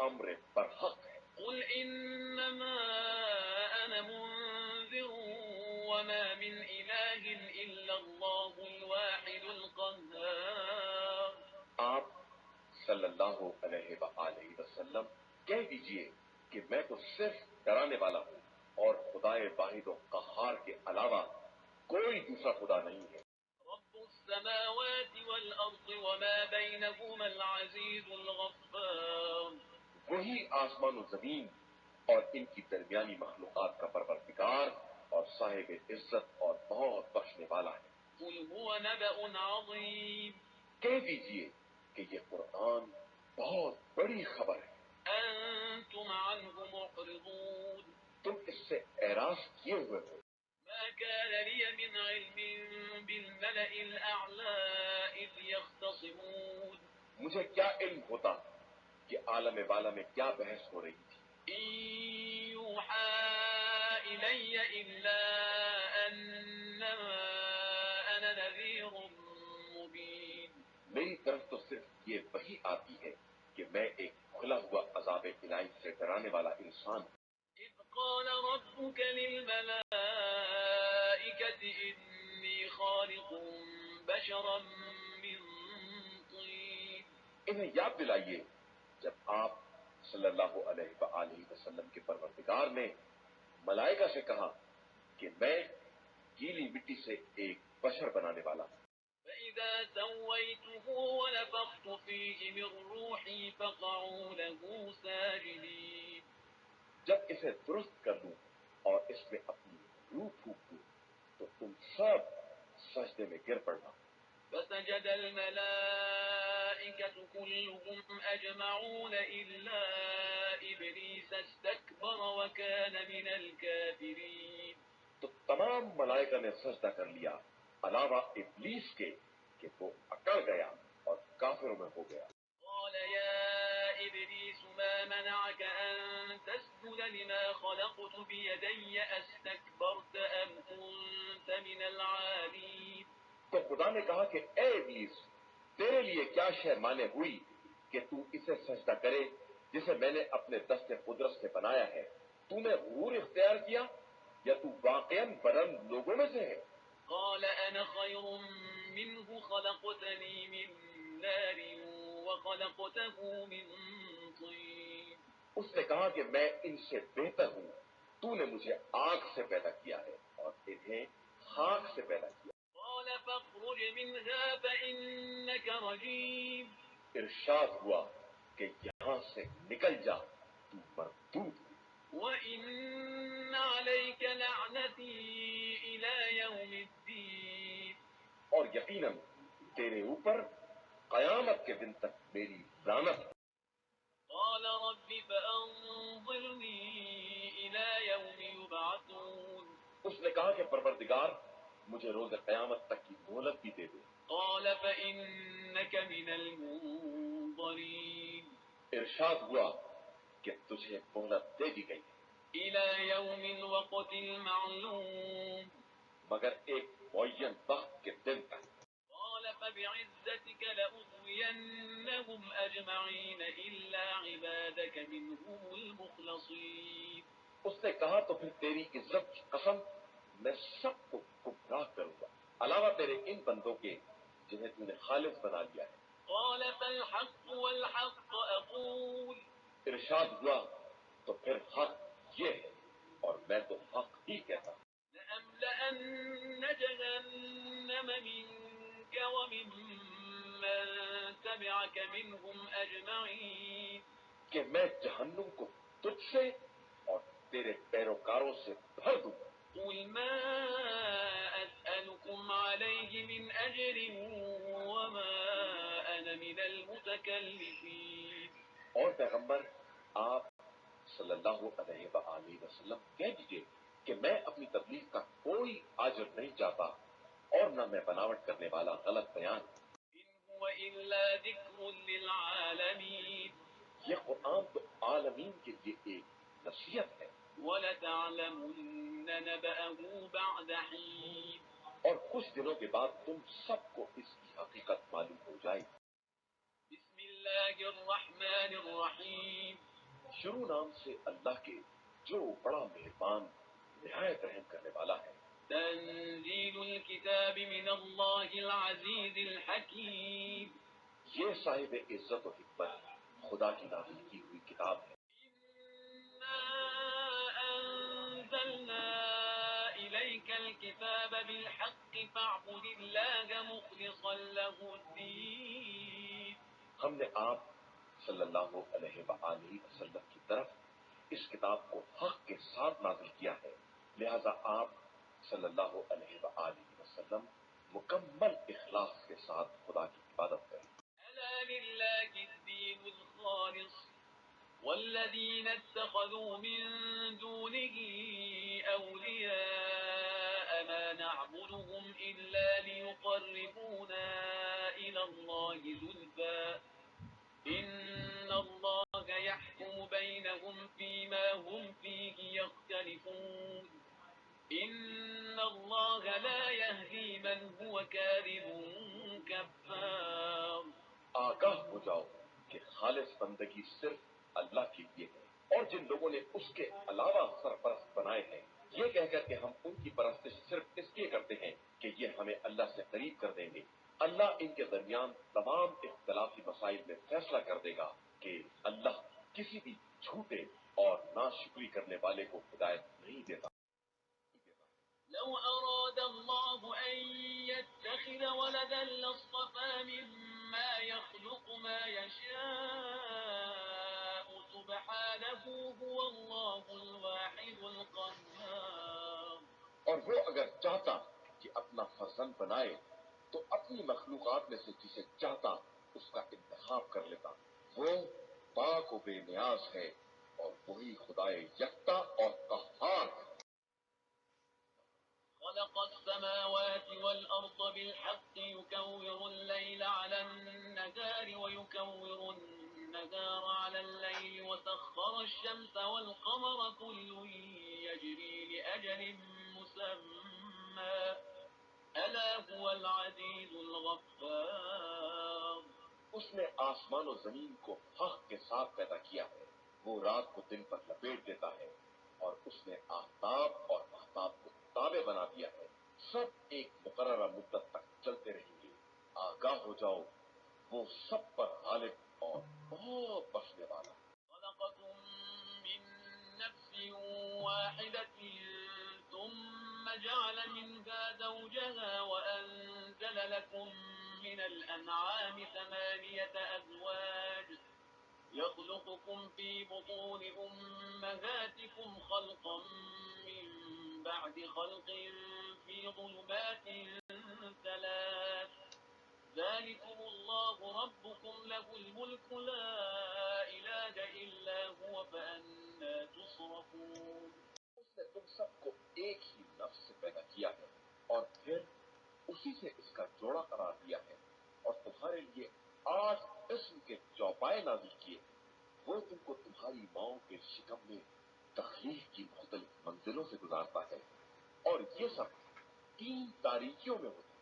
امر برحق ہے۔ قل إنما أنا منذر وما من إله إلا الله الواحد القهار آپ صلی اللہ علیہ وآلہ وسلم کہہ دیجئے کہ میں تو صرف ڈرانے والا ہوں اور خدائے واحد و قہار کے علاوہ کوئی دوسرا خدا نہیں ہے۔ رب السماوات والأرض وما بينهما العزيز الغفار وہی آسمان و زمین اور ان کی درمیانی مخلوقات کا پروردگار اور صاحب عزت اور بہت بخشنے والا ہے۔ قل هو نبأ عظيم کہہ دیجئے کہ یہ قرآن بہت بڑی خبر ہے، أنتم عنه معرضون تم اس سے اعراض کیے ہوئے ہو۔ ما كان لي من علم بالملأ الأعلى إذ يختصمون مجھے کیا علم ہوتا کہ عالم بالا میں کیا بحث ہو رہی تھی۔ إن يوحى إلي إلا أنما أنا نذير مبين میری طرف تو صرف یہ وحی آتی ہے کہ میں ایک کھلا ہوا عذاب الہی سے ڈرانے والا انسان ہوں۔ إذ قال ربك للملائكة إني خالق بشرا من طين انہیں یاد دلائیے جب آپ صلی اللہ علیہ وآلہ وسلم کے پروردگار نے ملائکہ سے کہا کہ میں گیلی مٹی سے ایک بشر بنانے والا ہوں۔ فإذا سويته ونفخت فيه من روحي فقعوا له ساجدين جب اسے درست کر لوں اور اس میں اپنی روح پھونک دوں تو تم سب سجدے میں گر پڑنا. فسجد الملائكة كلهم أجمعون إلا إبليس استكبر وكان من الكافرين. تو تمام ملائکہ نے سجدہ کر لیا علاوہ ابلیس کے کہ وہ اکڑ گیا اور کافروں میں ہو گیا. قال يا إبليس ما منعك أن تسجد لما خلقت بيدي أستكبرت أم كنت من العالين. تو خدا نے کہا کہ اے ابلیس تیرے لیے کیا شے مانے ہوئی کہ تو اسے سجدہ کرے جسے میں نے اپنے دست قدرت سے بنایا ہے. تو نے غرور اختیار کیا یا تو واقعاً بلند لوگوں میں سے ہے؟ قال أنا خير منه خلقتني من نار وخلقته من طين. اس نے کہا کہ میں ان سے بہتر ہوں. تو نے مجھے آگ سے پیدا کیا ہے اور انہیں خاک سے پیدا کیا. قال فاخرج منها فإنك رجيم. ارشاد ہوا کہ یہاں سے نکل جا تو مردود. وإن عليك لعنتي إلى يوم الدين. اور یقیناً تیرے اوپر قیامت کے دن تک میری لعنت. قال رب فأنظرني إلى يوم يبعثون. اس نے کہا کہ پروردگار مجھے روز قیامت تک کی مہلت بھی دے دے. قال فإنك من المنظرين. ارشاد ہوا کہ تجھے مہلت دے دی گئی إلى يوم الوقت المعلوم. مگر ایک معین وقت کے دن تک. قال فبعزتك لأغوينهم أجمعين إلا عبادك منهم المخلصين. اس نے کہا تو پھر تیری عزت کی قسم میں سب کو گمراہ کروں گا علاوہ تیرے ان بندوں کے جنہیں تو نے خالص بنا لیا ہے. قال فالحق والحق أقول. ارشاد ہوا تو پھر حق یہ ہے اور میں تو حق ہی کہتا ہوں. لأملأن جهنم منك وممن تبعك منهم أجمعين. کہ میں جہنم کو تجھ سے اور تیرے پیروکاروں سے بھر دوں. قل ما أسألكم عليه من أجر وما أنا من المتكلفين. اور پیغمبر آپ صلی اللہ علیہ وآلہ وسلم کہہ دیجئے کہ میں اپنی تبلیغ کا کوئی اجر نہیں چاہتا اور نہ میں بناوٹ کرنے والا غلط بیان. إن هو إلا ذكر للعالمين. یہ قرآن تو عالمین کے لیے ایک نصیحت ہے. وَلَتَعْلَمُنَّ نَبَأَهُ بَعْدَ حِينٍ. اور کچھ دنوں کے بعد تم سب کو اس کی حقیقت معلوم ہو جائے. بسم الله الرحمن الرحيم. شروع نام سے اللہ کے جو بڑا مہربان نہایت رحم کرنے والا ہے. تنزيل الكتاب من الله العزيز الحكيم. یہ صاحب عزت و حکمت خدا کی نازل کی ہوئی کتاب ہے. إنا أنزلنا إليك الكتاب بالحق فاعبد الله مخلصا له الدين. ہم نے آپ صلی اللہ علیہ وآلہ وسلم کی طرف اس کتاب کو حق کے ساتھ نازل کیا ہے لہذا آپ صلی اللہ علیہ وآلہ وسلم مکمل اخلاص کے ساتھ خدا کی عبادت کریں. ألا لله الدين الخالص والذين اتخذوا من دونه أولياء ما نعبدهم إلا ليقربونا إلى الله زلفى إن الله يحكم بينهم فيما هم فيه يختلفون إن الله لا يهدي من هو كاذب كفار. آگاہ ہو جاؤ کہ خالص بندگی صرف اللہ کے لیے ہے اور جن لوگوں نے اس کے علاوہ سرپرست بنائے ہیں یہ کہہ کر کہ ہم ان کی پرستش صرف اس لیے کرتے ہیں کہ یہ ہمیں اللہ سے قریب کر دیں گے اللہ ان کے درمیان تمام اختلافی مسائل میں فیصلہ کر دے گا کہ اللہ کسی بھی جھوٹے اور ناشکری کرنے والے کو ہدایت نہیں دیتا. لو أراد الله أن يتخذ ولدا لاصطفى مما يخلق ما يشاء سبحانه هو الله الواحد القهار. اور وہ اگر چاہتا کہ اپنا فرزند بنائے تو اپنی مخلوقات میں سے جسے چاہتا اس کا انتخاب کر لیتا. وہ پاک و بے نیاز ہے اور وہی خدائے یکتا اور قہار ہے. خلق السماوات والأرض بالحق يكور الليل على النهار ويكور النهار على الليل وسخر الشمس والقمر كل يجري لأجل مسمى ألا هو العزيز الغفار. اس نے آسمان و زمین کو حق کے ساتھ پیدا کیا ہے. وہ رات کو دن پر لپیٹ دیتا ہے اور اس نے آفتاب اور آفتاب کو تابع بنا دیا ہے. سب ایک مقررہ مدت تک چلتے رہیں گے. آگاہ ہو جاؤ وہ سب پر غالب اور بہت بخشنے والا. خلقكم من نفس واحدة ثم جعل منها زوجها وأنزل لكم من الأنعام 8 أزواج يخلقكم في بطون أمهاتكم خلقا من بعد خلق في ظلمات 3 ذلكم الله ربكم له الملك لا إله إلا هو فأنا تصرفون. اس نے تم سب کو ایک ہی نفس سے پیدا کیا ہے اور پھر اسی سے اس کا جوڑا قرار دیا ہے اور تمہارے لیے 8 قسم کے چوپائے نازل کیے. وہ تم کو تمہاری ماؤں کے شکم میں تخلیق کی مختلف منزلوں سے گزارتا ہے اور یہ سب 3 تاریکیوں میں ہوتا ہے.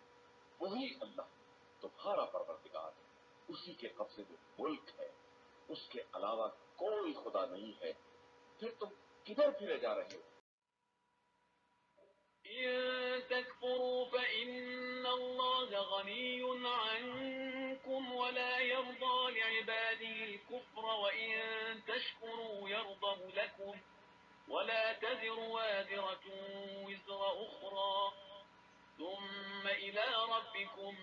وہی اللہ تمہارا پروردگار ہے. اسی کے قبضے میں ملک ہے. اس کے علاوہ کوئی خدا نہیں ہے. پھر تم کدھر پھرے جا رہے ہو؟ إن تكفروا فإن الله غني عنكم ولا يرضى لعباده الكفر وإن تشكروا يرضه لكم ولا تزر وازرة وزر أخرى ثم إلى ربكم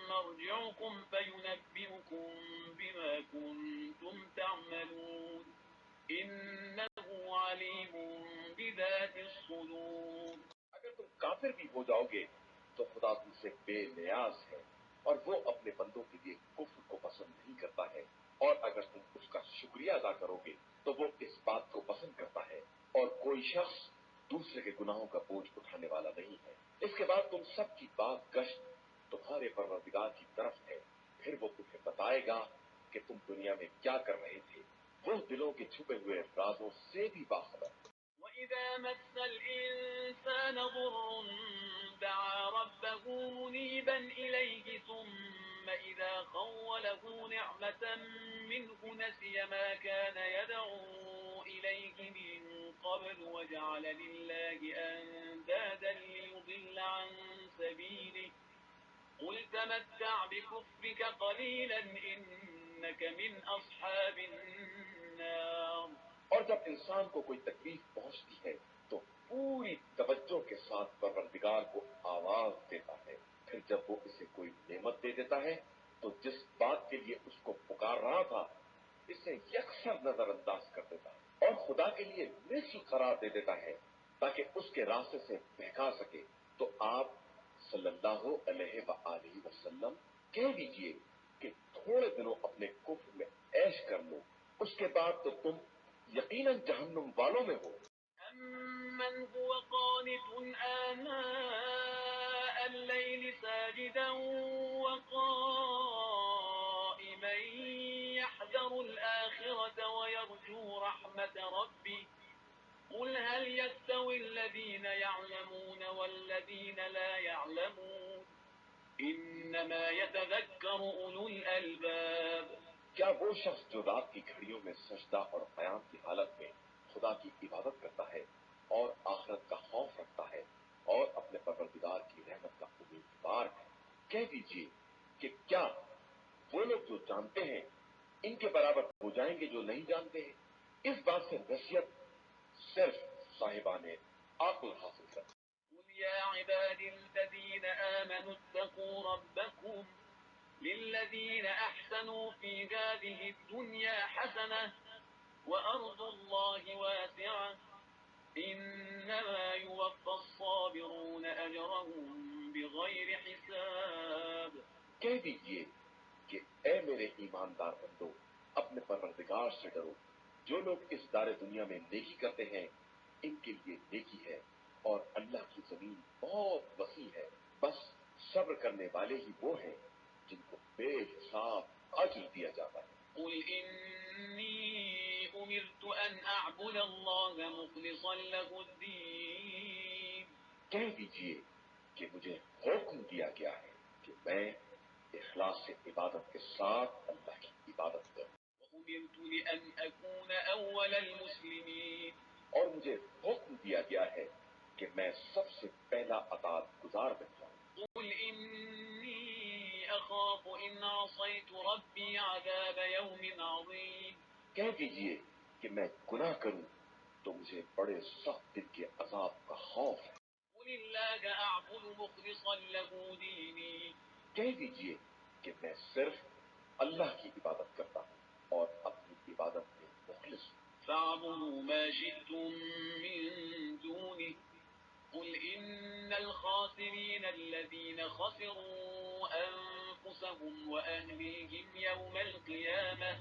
مرجعكم فينبئكم بما كنتم تعملون إنه عليم بذات الصدور. اگر تم کافر بھی ہو جاؤ گے تو خدا تم سے بے نیاز ہے اور وہ اپنے بندوں کے لیے کفر کو پسند نہیں کرتا ہے. اور اگر تم اس کا شکریہ ادا کرو گے تو وہ اس بات کو پسند کرتا ہے اور کوئی شخص دوسرے کے گناہوں کا بوجھ اٹھانے والا نہیں ہے. اس کے بعد تم سب کی بات گشت تمہارے پروردگار کی طرف ہے. پھر وہ تمہیں بتائے گا کہ تم دنیا میں کیا کر رہے تھے. وہ دلوں کے چھپے ہوئے رازوں سے بھی باخبر. وَإِذَا مَسَّ الْإِنسَانَ ضُرٌّ دَعَا رَبَّهُ مُنِيبًا إِلَيْهِ ثُمَّ إِذَا خَوَّلَهُ نِعْمَةً مِّنْهُ نَسِيَ مَا كَانَ يَدْعُو إِلَيْهِ مِن قَبْلُ وَجَعَلَ لِلَّهِ أَندَادًا لِّيُضِلَّ عَن سَبِيلِهِ قُلْ تَمَتَّعْ بِكُفْرِكَ قَلِيلًا إِنَّكَ مِنْ أَصْحَابِ النَّارِ. اور جب انسان کو کوئی تکلیف پہنچتی ہے تو پوری توجہ کے ساتھ پروردگار کو آواز دیتا ہے. پھر جب وہ اسے کوئی نعمت دے دیتا ہے تو جس بات کے لیے اس کو پکار رہا تھا اسے یکسر نظر انداز کر دیتا ہے اور خدا کے لیے مثل قرار دے دیتا ہے تاکہ اس کے راستے سے بہکا سکے. تو آپ صلی اللہ علیہ وآلہ وسلم کہہ دیجئے کہ تھوڑے دنوں اپنے کفر میں عیش کر لو. اس کے بعد تو تم یقیناً جہنم والوں میں ہو. أَمَّنْ هُوَ قَانِتٌ آنَاءَ اللَّيْلِ سَاجِدًا وَقَائِمًا يَحْذَرُ الْآخِرَةَ وَيَرْجُو رَحْمَةَ رَبِّهِ قُلْ هَلْ يَسْتَوِي الَّذِينَ يَعْلَمُونَ وَالَّذِينَ لَا يَعْلَمُونَ إِنَّمَا يَتَذَكَّرُ أُولُو الْأَلْبَابِ. کیا وہ شخص جو رات کی گھڑیوں میں سجدہ اور قیام کی حالت میں خدا کی عبادت کرتا ہے اور آخرت کا خوف رکھتا ہے اور اپنے پروردگار کی رحمت کا امیدوار ہے، کہہ دیجئے کہ کیا وہ لوگ جو جانتے ہیں ان کے برابر ہو جائیں گے جو نہیں جانتے ہیں؟ اس بات سے نصیحت صرف صاحبان عقل حاصل کرتے. قُلْ يَا عِبَادِي الَّذِينَ آمَنُوا اتَّقُوا رَبَّكُمْ لِلَّذِينَ أَحْسَنُوا فِي هَٰذِهِ الدُّنْيَا حَسَنَةٌ وأرض الله واسعة إنما يوفى الصابرون أجرهم بغير حساب. کہہ دیجئے کہ اے میرے ایماندار بندو، اپنے پروردگار سے ڈرو. جو لوگ اس دار دنیا میں نیکی کرتے ہیں ان کے لیے نیکی ہے، اور اللہ کی زمین بہت وسیع ہے. بس صبر کرنے والے ہی وہ ہیں جن کو بے حساب اجر دیا جاتا ہے. قل إني أمرت أن أعبد الله مخلصا له الدين. کہہ دیجئے کہ مجھے حکم دیا گیا ہے کہ میں اخلاص سے عبادت کے ساتھ اللہ کی عبادت کروں. وأمرت لأن أكون أول المسلمين. اور مجھے حکم دیا گیا ہے کہ میں سب سے پہلا اطاعت گزار بن جاؤں. قل إني أخاف إن عصيت ربي عذاب يوم عظيم. کہہ دیجئے کہ میں گناہ کروں تو مجھے بڑے سخت دن کے عذاب کا خوف ہے. قل الله أعبد مخلصا له ديني. کہہ دیجئے کہ میں صرف اللہ کی عبادت کرتا ہوں اور اپنی عبادت میں مخلص ہوں. فاعبدوا ما شئتم من دونه. قل إن الخاسرين الذين خسروا أنفسهم وأهليهم يوم القيامة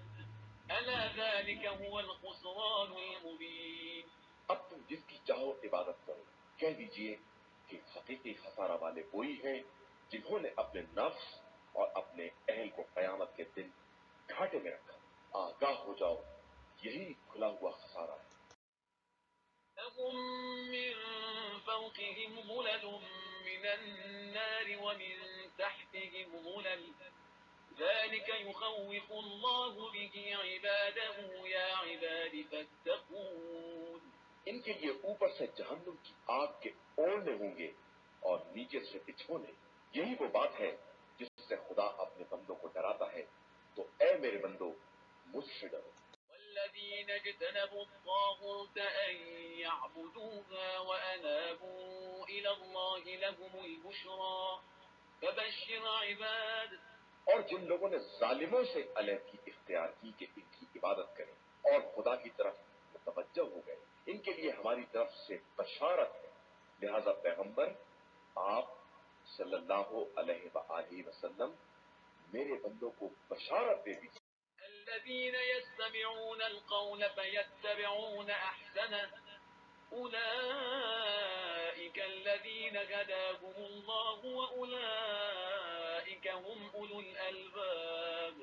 ألا ذلك هو الخسران المبين. اب تم جس کی چاہو عبادت کرو. کہہ دیجئے کہ حقیقی خسارہ والے وہی ہیں جنہوں نے اپنے نفس اور اپنے اہل کو قیامت کے دن گھاٹے میں رکھا. آگاہ ہو جاؤ، یہی کھلا ہوا خسارہ ہے. لهم من فوقهم ظلل من النار ومن تحتهم ظلل ذلك يخوف الله به عباده يا عباد فاتقون. ان کے لیے اوپر سے جہنم کی آگ کے اوڑھنے ہوں گے اور نیچے سے بچھونے. یہی وہ بات ہے جس سے خدا اپنے بندوں کو ڈراتا ہے. تو اے میرے بندو، مجھ سے ڈرو. والذين اجتنبوا الطاغوت أن يعبدوها وأنابوا إلى الله لهم البشرى فبشر عباد. اور جن لوگوں نے ظالموں سے علیحدگی اختیار کی کہ ان کی عبادت کریں اور خدا کی طرف متوجہ ہو گئے، ان کے لیے ہماری طرف سے بشارت ہے. لہذا پیغمبر آپ صلی اللہ علیہ وآلہ وسلم میرے بندوں کو بشارت دے دیجیے. الذين يستمعون القول فيتبعون أحسنه أولئك الذين هداهم الله وأولئك هم أولو الألباب.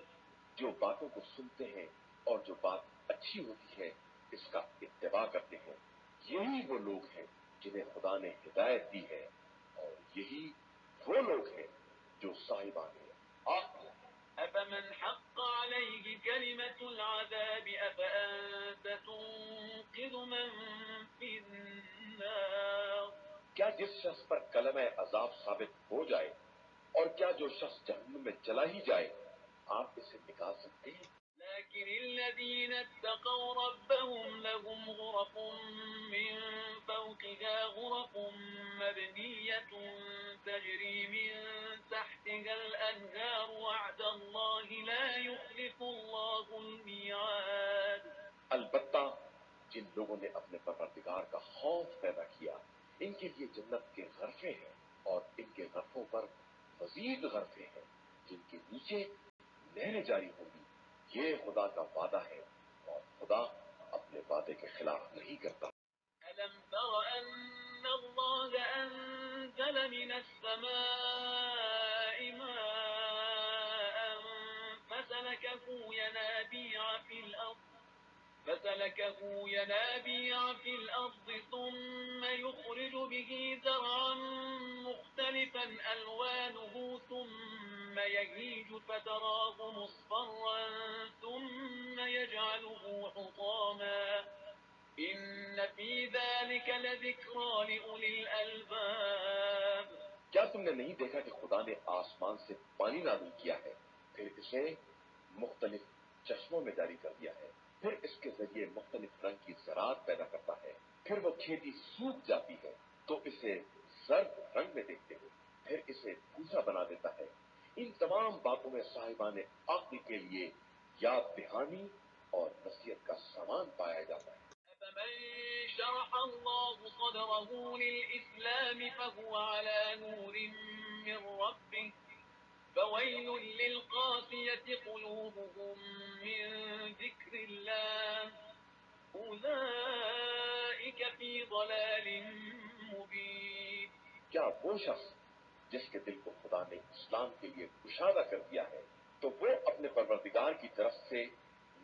جو باتوں کو سنتے ہیں اور جو بات اچھی ہوتی ہے اس کا اتباع کرتے ہیں، یہی وہ لوگ ہیں جنہیں خدا نے ہدایت دی ہے، اور یہی وہ لوگ ہیں جو صاحبان عقل ہیں. أفمن حق عليه كلمة العذاب أفأنت تنقذ من في النار. کیا جس شخص پر کلمہ عذاب ثابت ہو جائے اور کیا جو شخص جہنم میں چلا ہی جائے آپ اسے نکال سکتے ہیں؟ لكن الذين اتقوا ربهم لهم غرف من فوقها غرف مبنية تجري من تحتها الأنهار وعد الله لا يخلف الله الميعاد. البتہ جن لوگوں نے اپنے پروردگار کا خوف پیدا کیا ان کے لیے جنت کے غرفے ہیں اور ان کے غرفوں پر مزید غرفے ہیں جن کے نیچے نہریں جاری ہوں گی. یہ خدا کا وعدہ ہے اور خدا اپنے وعدے کے خلاف نہیں کرتا. ألم تر أن الله أنزل من السماء ماء فسلكه ينابيع في الأرض ثم يخرج به زرعا مختلفا ألوانه ثم يهيج فتراه مصفرا ثم يجعله حطاما إن في ذلك لذكرى لأولي الألباب. کیا تم نے نہیں دیکھا کہ خدا نے آسمان سے پانی نازل کیا ہے، پھر اسے مختلف چشموں میں جاری کر دیا ہے، پھر اس کے ذریعے مختلف رنگ کی زراعت پیدا کرتا ہے، پھر وہ کھیتی سوکھ جاتی ہے تو اسے زرد رنگ میں دیکھتے ہو، پھر اسے بھوسا بنا دیتا ہے. ان تمام باتوں میں صاحبان عقل کے لیے یاد دہانی اور نصیحت کا سامان صدره للإسلام فهو على نور من ربه فويل للقاسية قلوبهم من ذكر الله أولئك في ضلال مبين. کیا وہ شخص جس کے دل کو خدا نے اسلام کے لیے کشادہ کر دیا ہے تو وہ اپنے پروردگار کی طرف سے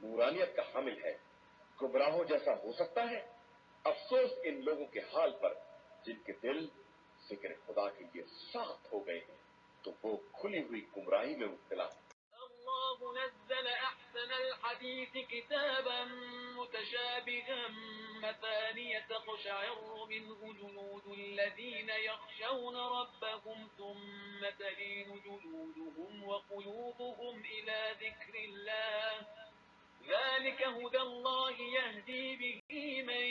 نورانیت کا حامل ہے گمراہوں جیسا ہو سکتا ہے؟ افسوس ان لوگوں کے حال پر جن کے دل ذکر خدا کے لیے سخت ہو گئے ہیں تو وہ کھلی ہوئی گمراہی میں مبتلا ہیں. الله نزل أحسن الحديث كتابا متشابها مثانية تقشعر منه جلود الذين يخشون ربهم ثم تلين جلودهم وقلوبهم إلى ذكر الله ذلك هدى الله يهدي به من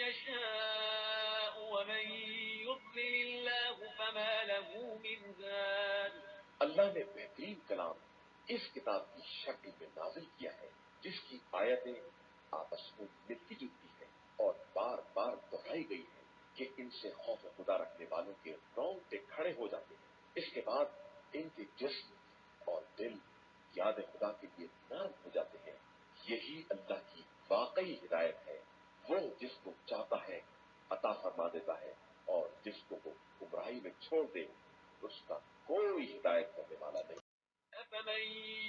يشاء ومن يضلل الله فما له من هاد. اللہ نے بہترین کلام اس کتاب کی شکل میں نازل کیا ہے جس کی آیتیں آپس میں ملتی جلتی ہیں اور بار بار دہرائی گئی ہے کہ ان سے خوف خدا رکھنے والوں کے رونگٹے کھڑے ہو جاتے ہیں. اس کے بعد ان کے جسم اور دل یاد خدا کے لیے نرم ہو جاتے ہیں. یہی اللہ کی واقعی ہدایت ہے. وہ جس کو چاہتا ہے عطا فرما دیتا ہے اور جس کو وہ گمراہی میں چھوڑ دے اس کا کوئی ہدایت کرنے والا نہیں. أفمن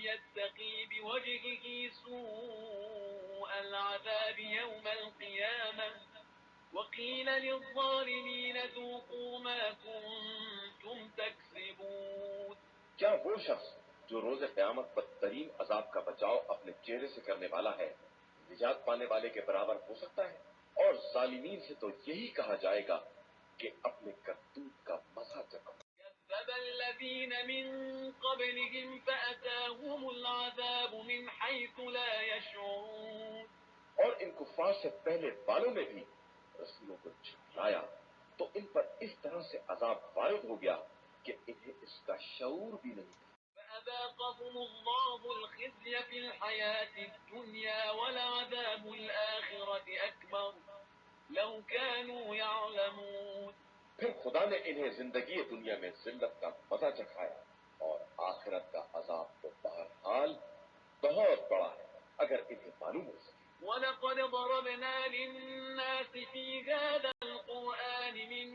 يتقي بوجهه سوء العذاب يوم القيامة وقيل للظالمين ذوقوا ما كنتم تكسبون. کیا وہ شخص جو روز قیامت بدترین عذاب کا بچاؤ اپنے چہرے سے کرنے والا ہے نجات پانے والے کے برابر ہو سکتا ہے؟ اور ظالمین سے تو یہی کہا جائے گا کہ اپنے کرتوت کا مزہ چکھو. كذب الذين من قبلهم فأتاهم العذاب من حيث لا يشعرون. اور ان کفار سے پہلے والوں نے بھی رسولوں کو جھٹلایا تو ان پر اس طرح سے عذاب وارد ہو گیا کہ انہیں اس کا شعور بھی نہیں. فأذاقهم الله الخزي في الحياة الدنيا ولعذاب الآخرة أكبر لو كانوا يعلمون. پھر خدا نے انہیں زندگی دنیا میں ذلت کا مزہ چکھایا اور آخرت کا عذاب تو بہرحال بہت بڑا ہے اگر انہیں معلوم ہو سکے. وَلَقَدْ ضَرَبْنَا لِلنَّاسِ فِي هَذَا الْقُرْآنِ مِنْ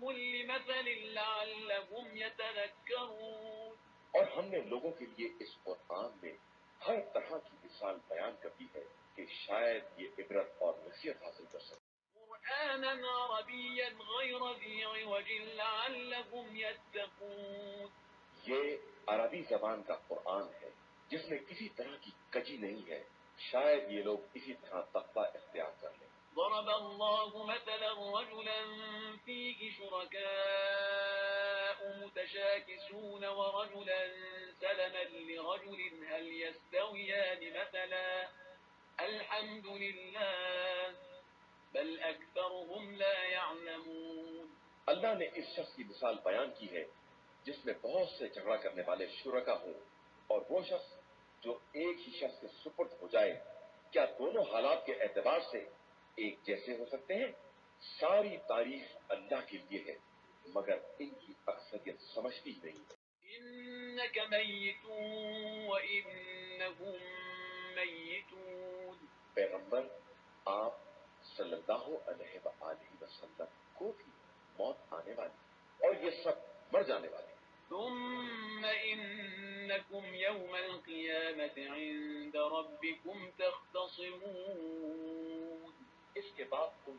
كُلِّ مَثَلٍ لَعَلَّهُمْ يَتَذَكَّرُونَ. اور ہم نے لوگوں کے لیے اس قرآن میں ہر طرح کی مثال بیان کر دی ہے کہ شاید یہ عبرت اور نصیحت حاصل کر سکیں. قرآنا عربيا غير ذي عوج لعلهم يتقون. یہ عربی زبان کا قرآن ہے جس میں کسی طرح کی کجی نہیں ہے شاید یہ لوگ اسی طرح تقوی اختیار کر لیں. ضرب الله مثلا رجلا فيه شركاء متشاكسون ورجلا سلما لرجل هل يستويان مثلا الحمد لله بل أكثرهم لا يعلمون. اللہ نے اس شخص کی مثال بیان کی ہے جس میں بہت سے جھگڑا کرنے والے شرکا ہوں اور وہ شخص جو ایک ہی شخص کے سپرد ہو جائے کیا دونوں حالات کے اعتبار سے ایک جیسے ہو سکتے ہیں؟ ساری تعریف اللہ کے لیے ہے مگر ان کی اکثریت سمجھتی ہی نہیں ہے. إنك ميت وإنهم ميتون. پیغمبر آپ صلی اللہ علیہ وآلہ وسلم کو بھی موت آنے والی اور یہ سب مر جانے والے. ثم إنكم يوم القيامة عند ربكم تختصمون. اس کے بعد تم